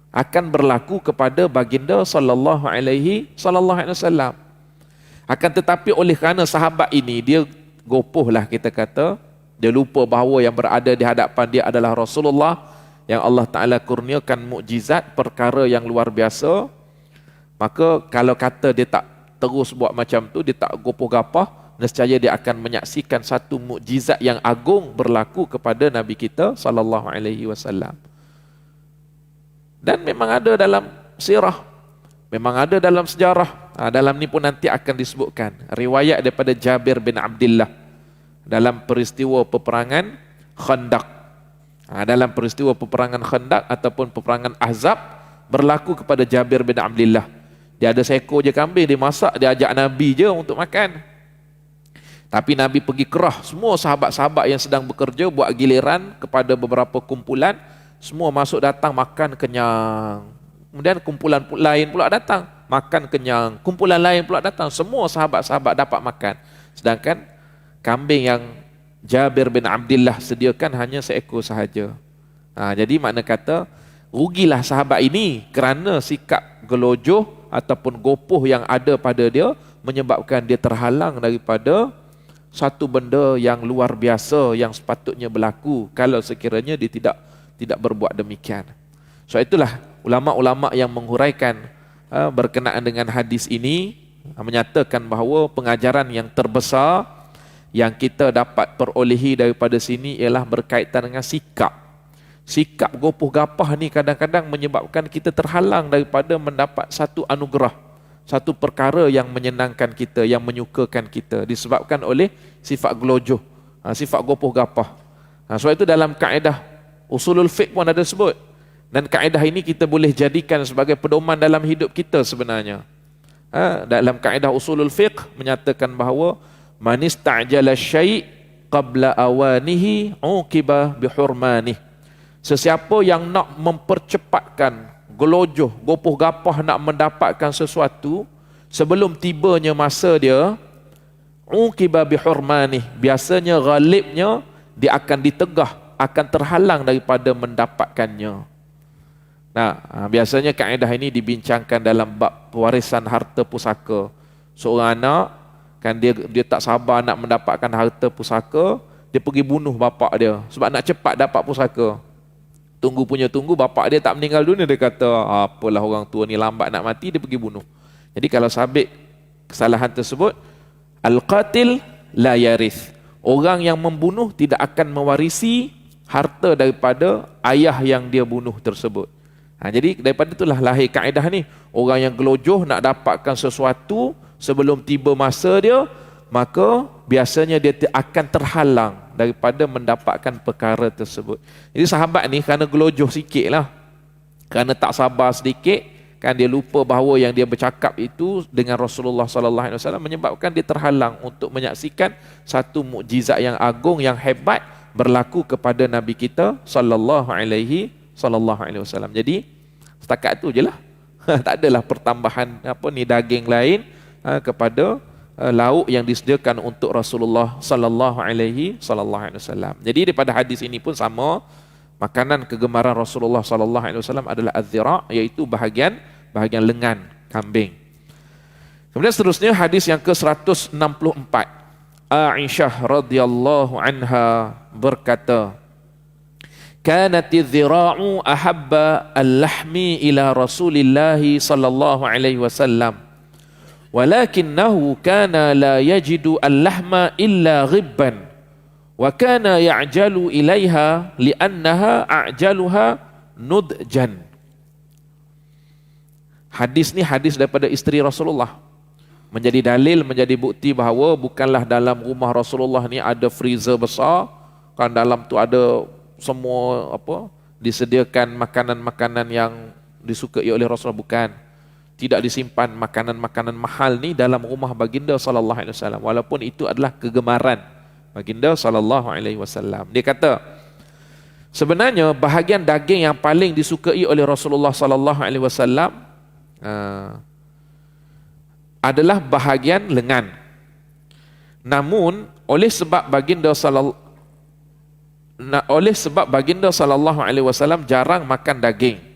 akan berlaku kepada baginda sallallahu alaihi wasallam. Akan tetapi oleh kerana sahabat ini dia gopoh lah, kita kata, dia lupa bahawa yang berada di hadapan dia adalah Rasulullah yang Allah Ta'ala kurniakan mukjizat, perkara yang luar biasa. Maka kalau kata dia tak terus buat macam tu, dia tak gopoh gapah, nescaya dia akan menyaksikan satu mukjizat yang agung berlaku kepada Nabi kita sallallahu alaihi wasallam. Dan memang ada dalam sirah, memang ada dalam sejarah. Dalam ni pun nanti akan disebutkan riwayat daripada Jabir bin Abdullah dalam peristiwa peperangan Khandaq. Dalam peristiwa peperangan Khandaq ataupun peperangan Ahzab, berlaku kepada Jabir bin Abdullah. Dia ada seekor je kambing, dia masak, dia ajak Nabi je untuk makan. Tapi Nabi pergi kerah semua sahabat-sahabat yang sedang bekerja buat giliran kepada beberapa kumpulan, semua masuk datang makan kenyang. Kemudian kumpulan lain pula datang, makan kenyang. Kumpulan lain pula datang, semua sahabat-sahabat dapat makan. Sedangkan kambing yang Jabir bin Abdullah sediakan hanya seekor sahaja. Jadi makna kata, rugilah sahabat ini kerana sikap gelojoh ataupun gopoh yang ada pada dia menyebabkan dia terhalang daripada satu benda yang luar biasa yang sepatutnya berlaku kalau sekiranya dia tidak berbuat demikian. So itulah ulama-ulama yang menghuraikan berkenaan dengan hadis ini menyatakan bahawa pengajaran yang terbesar yang kita dapat perolehi daripada sini ialah berkaitan dengan sikap. Sikap gopoh gapah ni kadang-kadang menyebabkan kita terhalang daripada mendapat satu anugerah, satu perkara yang menyenangkan kita, yang menyukakan kita, disebabkan oleh sifat gelojoh, sifat gopoh gapah. Sebab itu dalam kaedah usulul fiqh pun ada sebut. Dan kaedah ini kita boleh jadikan sebagai pedoman dalam hidup kita sebenarnya. Dalam kaedah usulul fiqh menyatakan bahawa man ista'jala syai' qabla awanihi uqiba bihurmanih. Sesiapa yang nak mempercepatkan gelojoh, gopoh gapah nak mendapatkan sesuatu sebelum tibanya masa dia, uqiba bihurmanih, biasanya ghalibnya dia akan ditegah, akan terhalang daripada mendapatkannya. Biasanya kaedah ini dibincangkan dalam bab pewarisan harta pusaka. Seorang anak kan dia tak sabar nak mendapatkan harta pusaka, dia pergi bunuh bapak dia sebab nak cepat dapat pusaka. Tunggu bapak dia tak meninggal dunia, dia kata apalah orang tua ni lambat nak mati, dia pergi bunuh. Jadi kalau sabit kesalahan tersebut, al-qatil la yarith, orang yang membunuh tidak akan mewarisi harta daripada ayah yang dia bunuh tersebut. Jadi daripada itulah lahir kaedah ni. Orang yang gelojoh nak dapatkan sesuatu sebelum tiba masa dia, maka biasanya dia akan terhalang daripada mendapatkan perkara tersebut. Jadi sahabat ni kerana gelojoh sikit lah, kerana tak sabar sedikit, kan dia lupa bahawa yang dia bercakap itu dengan Rasulullah sallallahu alaihi wasallam menyebabkan dia terhalang untuk menyaksikan satu mukjizat yang agung, yang hebat berlaku kepada Nabi kita sallallahu alaihi wasallam. Jadi setakat tu je lah. Tak adalah pertambahan daging lain kepada lauk yang disediakan untuk Rasulullah sallallahu alaihi wasallam. Jadi daripada hadis ini pun sama, makanan kegemaran Rasulullah sallallahu alaihi wasallam adalah az-zira', iaitu bahagian lengan kambing. Kemudian seterusnya hadis yang ke-164. Aisyah radhiyallahu anha berkata, "Kanati az-zira'u ahabba al-lahmi ila Rasulillah sallallahu alaihi wasallam. Walakinnahu kana la yajidu al-lahma illa ghibban wa kana ya'jalu ilaiha li'annaha a'jaluha nudjan." Hadis ni hadis daripada isteri Rasulullah, menjadi dalil, menjadi bukti bahawa bukanlah dalam rumah Rasulullah ni ada freezer besar, kan dalam tu ada semua disediakan makanan-makanan yang disukai oleh Rasulullah, bukan. Tidak disimpan makanan-makanan mahal ni dalam rumah baginda sallallahu alaihi wasallam, walaupun itu adalah kegemaran baginda sallallahu alaihi wasallam. Dia kata, sebenarnya bahagian daging yang paling disukai oleh Rasulullah sallallahu alaihi wasallam adalah bahagian lengan. Namun oleh sebab baginda sallallahu alaihi wasallam jarang makan daging,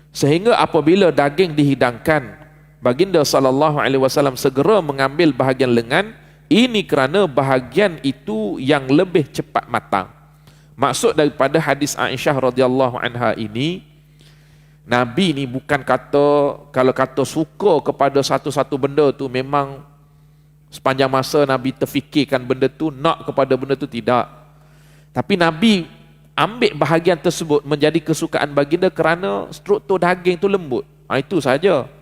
sehingga apabila daging dihidangkan, baginda sallallahu alaihi wasallam segera mengambil bahagian lengan. Ini kerana bahagian itu yang lebih cepat matang. Maksud daripada hadis Aisyah radhiyallahu anha ini, Nabi ni bukan kalau kata suka kepada satu-satu benda tu memang sepanjang masa Nabi terfikirkan benda tu, nak kepada benda tu, tidak. Tapi Nabi ambil bahagian tersebut menjadi kesukaan baginda kerana struktur daging tu lembut. Itu saja.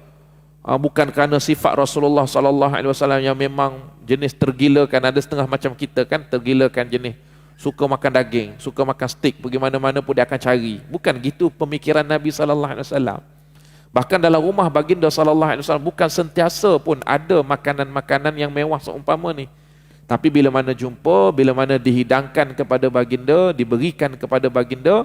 Bukan kerana sifat Rasulullah sallallahu alaihi wasallam yang memang jenis tergilakan. Ada setengah macam kita kan, tergilakan jenis suka makan daging, suka makan steak, pergi mana-mana pun dia akan cari. Bukan gitu pemikiran Nabi sallallahu alaihi wasallam. Bahkan dalam rumah baginda sallallahu alaihi wasallam bukan sentiasa pun ada makanan-makanan yang mewah seumpama ni. Tapi bila mana jumpa, bila mana dihidangkan kepada baginda, diberikan kepada baginda,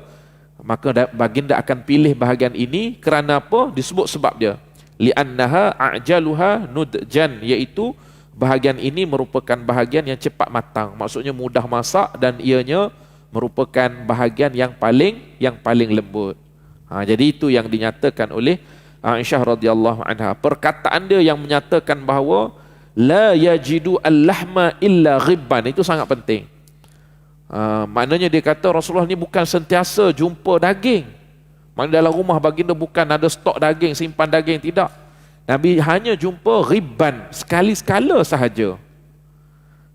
maka baginda akan pilih bahagian ini. Kerana apa? Disebut sebab dia. Li'annaha a'jaluha nudjan, iaitu bahagian ini merupakan bahagian yang cepat matang. Maksudnya mudah masak dan ianya merupakan bahagian yang paling lembut. Jadi itu yang dinyatakan oleh Aisyah radhiyallahu anha. Perkataan dia yang menyatakan bahawa la yajidu al-lahma illa ghibban, itu sangat penting. Maknanya dia kata Rasulullah ni bukan sentiasa jumpa daging. Maknanya dalam rumah baginda bukan ada stok daging, simpan daging, tidak. Nabi hanya jumpa ghibban, sekali-sekala sahaja.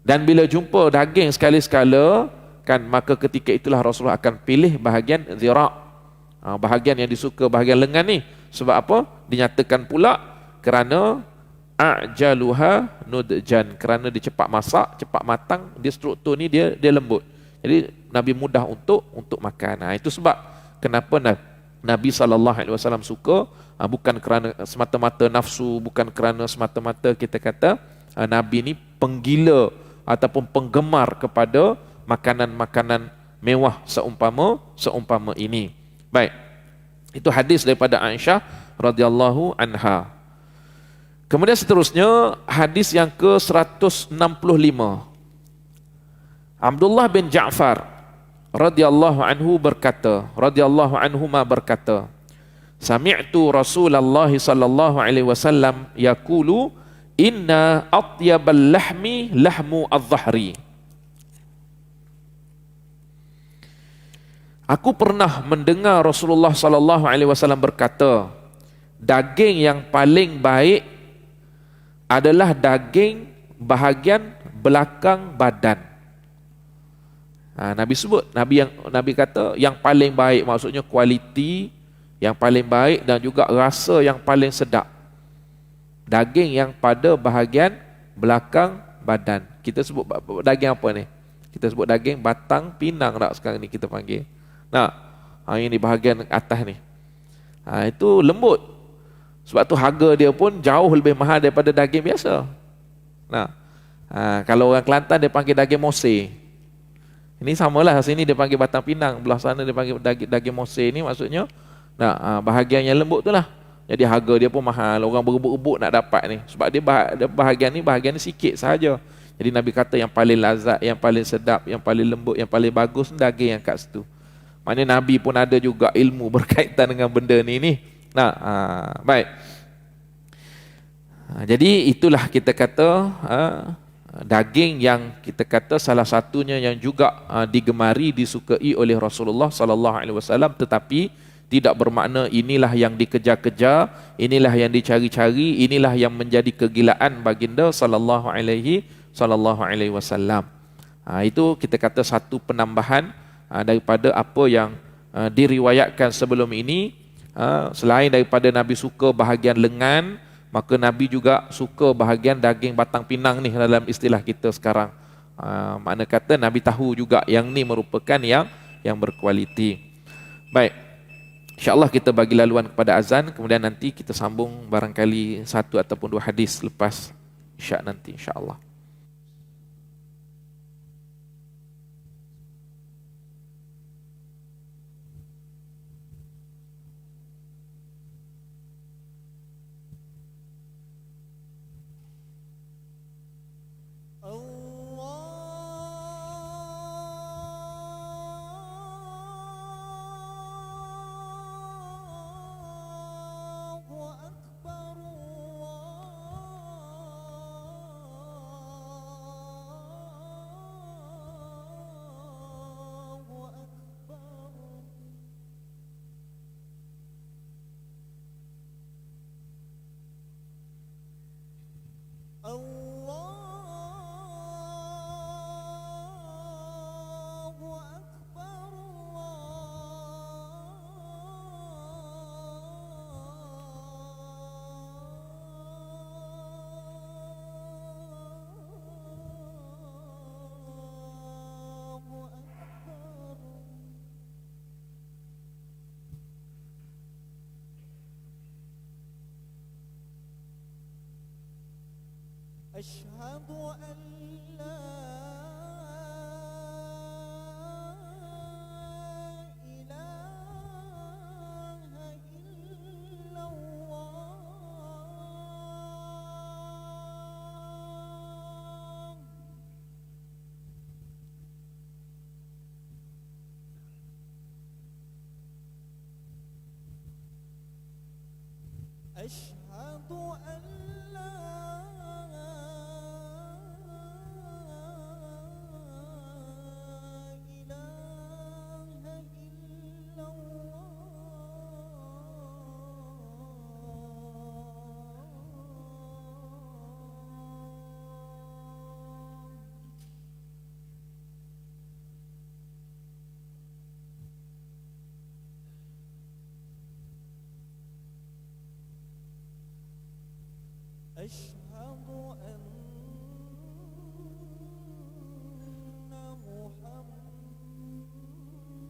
Dan bila jumpa daging sekali-sekala, kan, maka ketika itulah Rasulullah akan pilih bahagian zira', bahagian yang disuka, bahagian lengan ni. Sebab apa? Dinyatakan pula kerana a'jaluha nudjan, kerana dia cepat masak, cepat matang, dia struktur ni dia lembut. Jadi Nabi mudah untuk makan. Itu sebab kenapa Nabi SAW suka, bukan kerana semata-mata nafsu, bukan kerana semata-mata kita kata Nabi ni penggila ataupun penggemar kepada makanan-makanan mewah seumpama ini. Baik. Itu hadis daripada Aisyah radhiyallahu anha. Kemudian seterusnya hadis yang ke-165. Abdullah bin Ja'far radhiyallahu anhuma berkata, sami'tu Rasulullah sallallahu alaihi wasallam yaqulu inna atyabal lahmi lahmu adh-dhahri. Aku pernah mendengar Rasulullah sallallahu alaihi wasallam berkata, daging yang paling baik adalah daging bahagian belakang badan. Nabi sebut, Nabi kata yang paling baik, maksudnya kualiti yang paling baik dan juga rasa yang paling sedap. Daging yang pada bahagian belakang badan. Kita sebut daging apa ni? Kita sebut daging batang pinang tak sekarang ni kita panggil. Ini bahagian atas ni. Itu lembut. Sebab tu harga dia pun jauh lebih mahal daripada daging biasa. Kalau orang Kelantan dia panggil daging mose. Ini samalah, sini dia panggil batang pinang, belah sana dia panggil daging mose ni, maksudnya bahagian yang lembut tu lah. Jadi harga dia pun mahal. Orang berebut-rebut nak dapat ni. Sebab dia bahagian ni sikit sahaja. Jadi Nabi kata yang paling lazat, yang paling sedap, yang paling lembut, yang paling bagus ni daging yang kat situ. Maknanya Nabi pun ada juga ilmu berkaitan dengan benda ni. Baik. Jadi itulah kita kata daging yang kita kata salah satunya yang juga digemari, disukai oleh Rasulullah sallallahu alaihi wasallam, tetapi tidak bermakna inilah yang dikejar-kejar, inilah yang dicari-cari, inilah yang menjadi kegilaan baginda sallallahu alaihi wasallam. Itu kita kata satu penambahan daripada apa yang diriwayatkan sebelum ini. Selain daripada Nabi suka bahagian lengan, maka Nabi juga suka bahagian daging batang pinang ni dalam istilah kita sekarang. Makna kata Nabi tahu juga yang ni merupakan yang berkualiti. Baik, InsyaAllah kita bagi laluan kepada azan, kemudian nanti kita sambung barangkali satu ataupun dua hadis lepas isyak nanti insyaAllah. أشهد أن لا أشهد أن لا إله إلا أشهد أن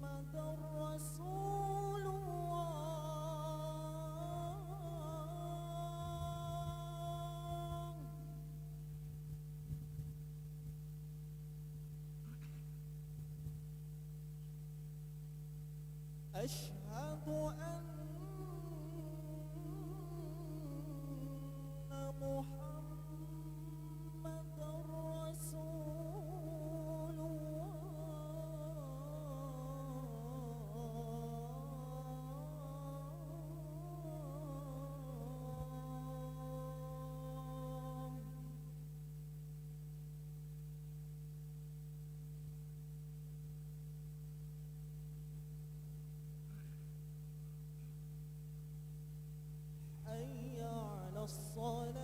محمدا رسول الله أشهد أن محمدا رسول الله حي على الصلاة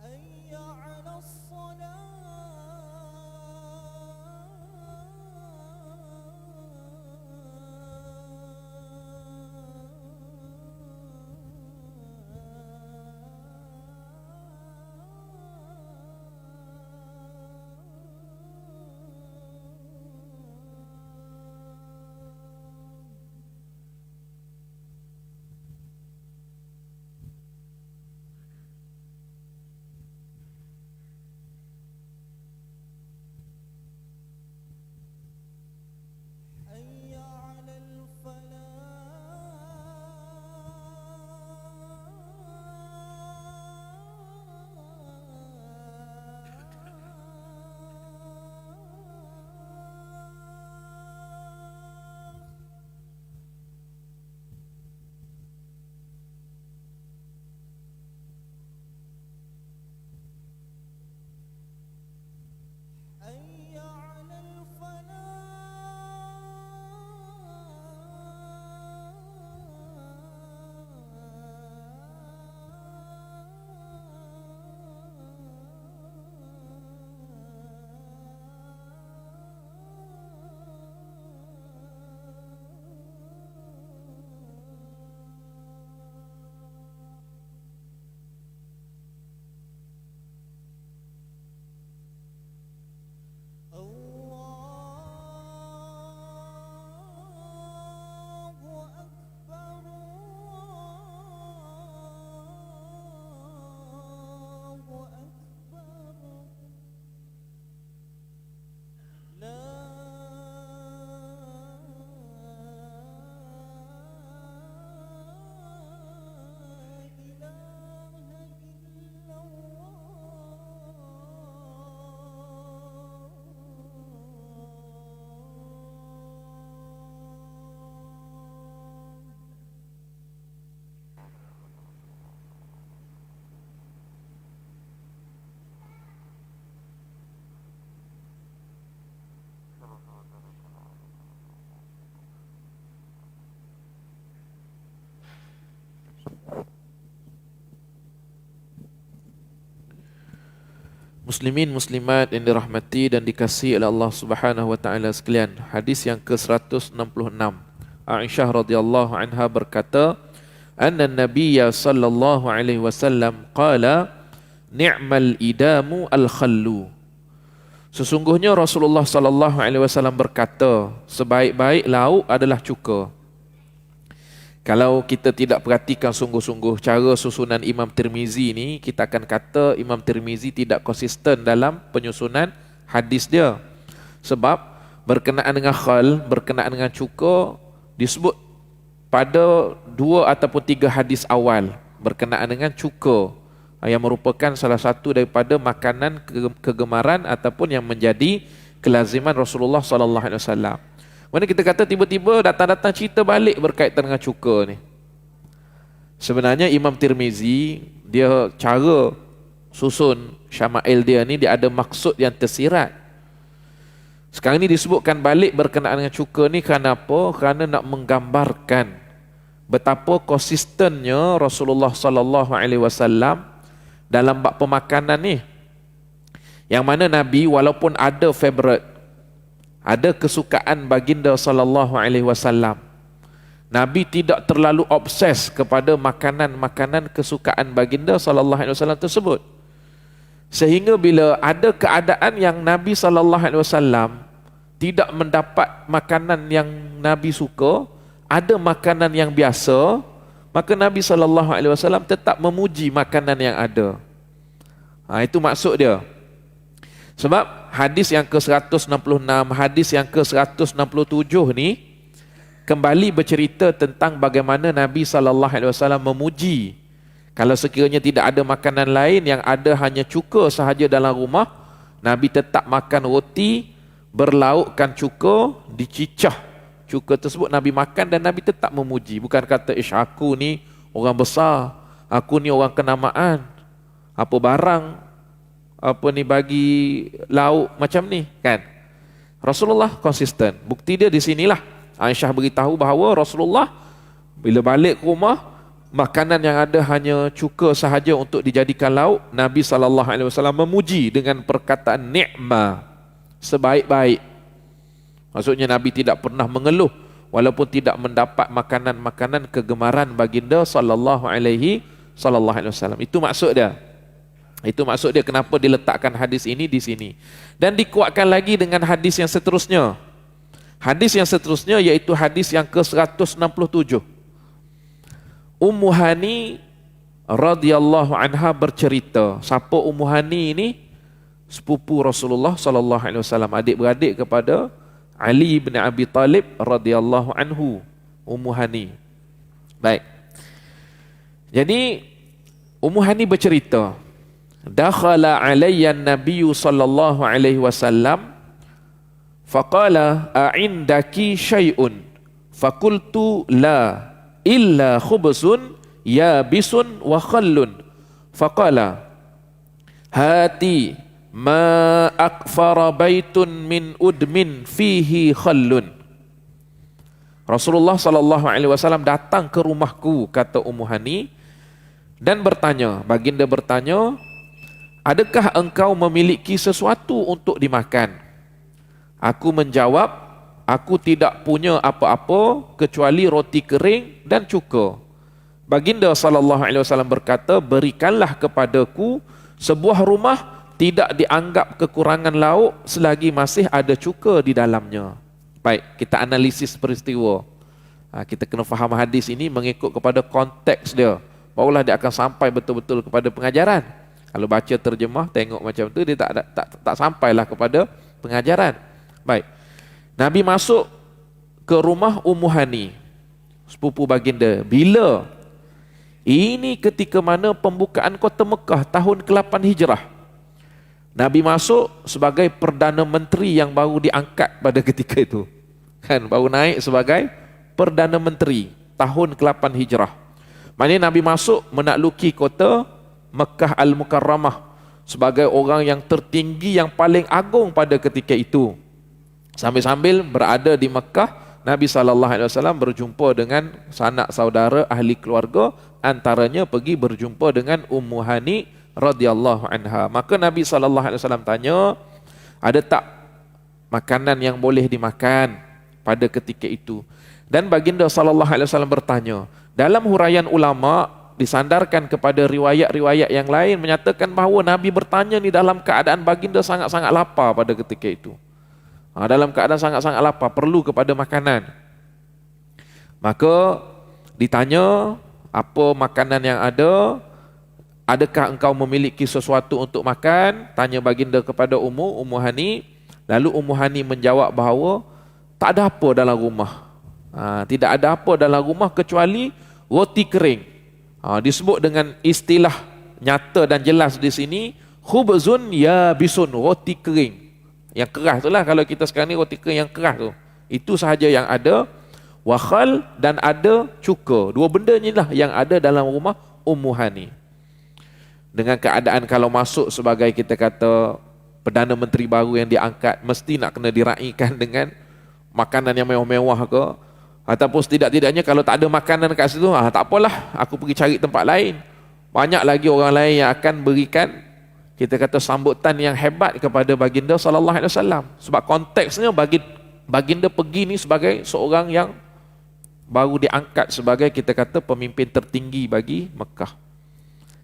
حي على الصلاة حي على الفلاح حي على الله أكبر الله أكبر لا إله إلا الله Muslimin muslimat yang dirahmati dan dikasihi oleh Allah Subhanahu wa taala sekalian. Hadis yang ke-166. Aisyah radhiyallahu anha berkata, "Anna Nabiyya sallallahu alaihi wasallam qala, ni'mal idamu al-khallu." Sesungguhnya Rasulullah sallallahu alaihi wasallam berkata, sebaik-baik lauk adalah cuka. Kalau kita tidak perhatikan sungguh-sungguh cara susunan Imam Tirmizi ni, kita akan kata Imam Tirmizi tidak konsisten dalam penyusunan hadis dia. Sebab berkenaan dengan khal, berkenaan dengan cuka, disebut pada 2 ataupun 3 hadis awal berkenaan dengan cuka, yang merupakan salah satu daripada makanan kegemaran ataupun yang menjadi kelaziman Rasulullah sallallahu alaihi wasallam. Mana kita kata tiba-tiba datang-datang cerita balik berkaitan dengan cuka ni. Sebenarnya Imam Tirmizi, dia cara susun syama'il dia ni, dia ada maksud yang tersirat. Sekarang ni disebutkan balik berkenaan dengan cuka ni kerana apa? Kerana nak menggambarkan betapa konsistennya Rasulullah sallallahu alaihi wasallam dalam bab pemakanan ni. Yang mana Nabi walaupun ada favorite, ada kesukaan baginda sallallahu alaihi wasallam, Nabi tidak terlalu obses kepada makanan-makanan kesukaan baginda sallallahu alaihi wasallam tersebut. Sehingga bila ada keadaan yang Nabi sallallahu alaihi wasallam tidak mendapat makanan yang Nabi suka, ada makanan yang biasa, maka Nabi sallallahu alaihi wasallam tetap memuji makanan yang ada. Itu maksud dia. Sebab hadis yang ke-166, hadis yang ke-167 ni kembali bercerita tentang bagaimana Nabi sallallahu alaihi wasallam memuji kalau sekiranya tidak ada makanan lain, yang ada hanya cuka sahaja dalam rumah, Nabi tetap makan roti berlaukkan cuka, dicicah cuka tersebut Nabi makan, dan Nabi tetap memuji. Bukan kata, aku ni orang besar, aku ni orang kenamaan, apa barang apa ni bagi lauk macam ni, kan? Rasulullah konsisten. Bukti dia di sinilah. Aisyah beritahu bahawa Rasulullah bila balik ke rumah, makanan yang ada hanya cuka sahaja untuk dijadikan lauk, Nabi SAW memuji dengan perkataan ni'ma, sebaik-baik. Maksudnya Nabi tidak pernah mengeluh walaupun tidak mendapat makanan-makanan kegemaran baginda sallallahu alaihi wasallam. Itu maksud dia. Itu maksud dia kenapa diletakkan hadis ini di sini. Dan dikuatkan lagi dengan hadis yang seterusnya. Hadis yang seterusnya iaitu hadis yang ke-167. Ummu Hani radhiyallahu anha bercerita. Siapa Ummu Hani ini? Sepupu Rasulullah sallallahu alaihi wasallam, adik-beradik kepada Ali bin Abi Talib radhiyallahu anhu, Ummu Hani. Baik. Jadi Ummu Hani bercerita, dakhala alayya an-nabiy sallallahu alaihi wasallam faqala a'indaki syai'un faqultu la illa khubzun yabisun wa khallun faqala hati ma akfara baitun min udmin fihi khallun. Rasulullah sallallahu alaihi wasallam datang ke rumahku, kata Ummu Hani, dan bertanya, baginda bertanya, adakah engkau memiliki sesuatu untuk dimakan? Aku menjawab, aku tidak punya apa-apa kecuali roti kering dan cuka. Baginda sallallahu alaihi wasallam berkata, berikanlah kepadaku sebuah rumah tidak dianggap kekurangan lauk selagi masih ada cuka di dalamnya. Baik, kita analisis peristiwa. Kita kena faham hadis ini mengikut kepada konteks dia. Barulah dia akan sampai betul-betul kepada pengajaran. Kalau baca terjemah, tengok macam tu, dia tak sampailah kepada pengajaran. Baik. Nabi masuk ke rumah Ummu Hani, sepupu baginda. Bila? Ini ketika mana pembukaan kota Mekah tahun ke-8 Hijrah. Nabi masuk sebagai Perdana Menteri yang baru diangkat pada ketika itu. Kan, baru naik sebagai Perdana Menteri tahun ke-8 Hijrah. Maknanya Nabi masuk menakluki kota Mekah Al-Mukarramah sebagai orang yang tertinggi, yang paling agung pada ketika itu. Sambil-sambil berada di Mekah, Nabi SAW berjumpa dengan sanak saudara, ahli keluarga, antaranya pergi berjumpa dengan Ummu Hani radhiyallahu anha. Maka Nabi SAW tanya, ada tak makanan yang boleh dimakan pada ketika itu? Dan baginda SAW bertanya. Dalam huraian ulama disandarkan kepada riwayat-riwayat yang lain menyatakan bahawa Nabi bertanya ni dalam keadaan baginda sangat-sangat lapar pada ketika itu. Dalam keadaan sangat-sangat lapar, perlu kepada makanan. Maka ditanya, apa makanan yang ada? Adakah engkau memiliki sesuatu untuk makan? Tanya baginda kepada Ummu Hani. Lalu Ummu Hani menjawab bahawa tak ada apa dalam rumah. Tidak ada apa dalam rumah kecuali roti kering. Disebut dengan istilah nyata dan jelas di sini, khubzun yabisun, roti kering. Yang keras itulah, kalau kita sekarang ni roti kering yang keras tu. Itu sahaja yang ada. Wa khal, dan ada cuka. Dua benda ni lah yang ada dalam rumah Ummu Hani. Dengan keadaan kalau masuk sebagai kita kata Perdana Menteri baru yang diangkat, mesti nak kena diraikan dengan makanan yang mewah-mewah ke, ataupun setidak-tidaknya kalau tak ada makanan kat situ, tak apalah, aku pergi cari tempat lain. Banyak lagi orang lain yang akan berikan kita kata sambutan yang hebat kepada baginda sallallahu alaihi wasallam. Sebab konteksnya baginda pergi ni sebagai seorang yang baru diangkat sebagai kita kata pemimpin tertinggi bagi Mekah.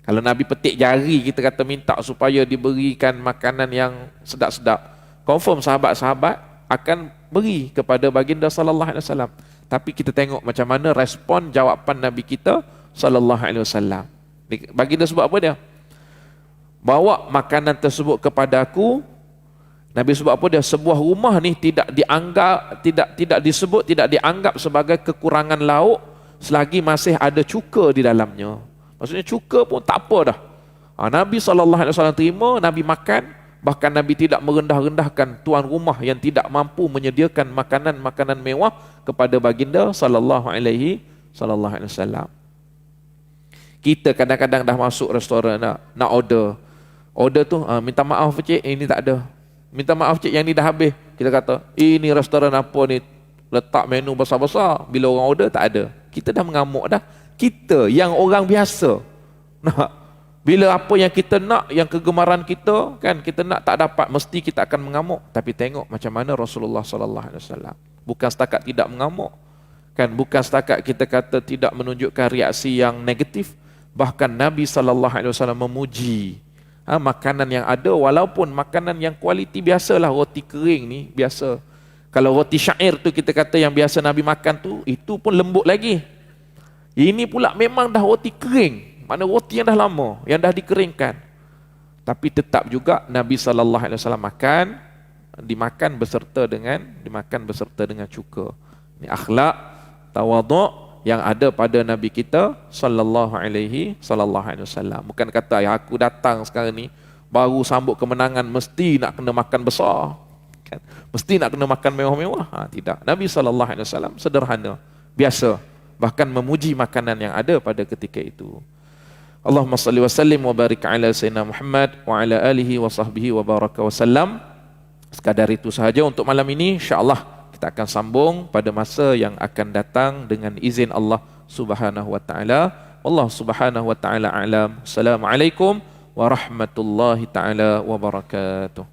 Kalau Nabi petik jari, kita kata minta supaya diberikan makanan yang sedap-sedap, confirm sahabat-sahabat akan beri kepada baginda sallallahu alaihi wasallam. Tapi kita tengok macam mana respon jawapan Nabi kita sallallahu alaihi wasallam. Baginda sebut apa dia? Bawa makanan tersebut kepada aku. Nabi sebut apa dia? Sebuah rumah ni tidak dianggap, tidak disebut, tidak dianggap sebagai kekurangan lauk selagi masih ada cuka di dalamnya. Maksudnya cuka pun tak apa dah. Nabi SAW terima, Nabi makan. Bahkan Nabi tidak merendah-rendahkan tuan rumah yang tidak mampu menyediakan makanan-makanan mewah kepada baginda sallallahu alaihi wasallam. Kita kadang-kadang dah masuk restoran nak order. Order tu, minta maaf cik, ini tak ada. Minta maaf cik, yang ni dah habis. Kita kata, ini restoran apa ni? Letak menu besar-besar. Bila orang order, tak ada. Kita dah mengamuk dah. Kita yang orang biasa. Bila apa yang kita nak, yang kegemaran kita, kan kita nak tak dapat, mesti kita akan mengamuk. Tapi tengok macam mana Rasulullah sallallahu alaihi wasallam. Bukan setakat tidak mengamuk. Kan bukan setakat kita kata tidak menunjukkan reaksi yang negatif. Bahkan Nabi sallallahu alaihi wasallam memuji makanan yang ada, walaupun makanan yang kualiti biasalah, roti kering ni biasa. Kalau roti syair tu kita kata yang biasa Nabi makan tu, itu pun lembut lagi. Ini pula memang dah roti kering, makna roti yang dah lama, yang dah dikeringkan. Tapi tetap juga Nabi sallallahu alaihi wasallam dimakan beserta dengan cuka. Ini akhlak tawaduk yang ada pada Nabi kita sallallahu alaihi wasallam. Bukan kata ya aku datang sekarang ni baru sambut kemenangan mesti nak kena makan besar, kan? Mesti nak kena makan mewah-mewah. Tidak. Nabi sallallahu alaihi wasallam sederhana, biasa, bahkan memuji makanan yang ada pada ketika itu. Allahumma salli wa sallim wa barik ala sayyidina Muhammad wa ala alihi wa sahbihi wa baraka wa sallam. Sekadar itu sahaja untuk malam ini. InsyaAllah kita akan sambung pada masa yang akan datang dengan izin Allah Subhanahu wa taala. Allah Subhanahu wa taala a'lam. Assalamualaikum warahmatullahi taala wabarakatuh.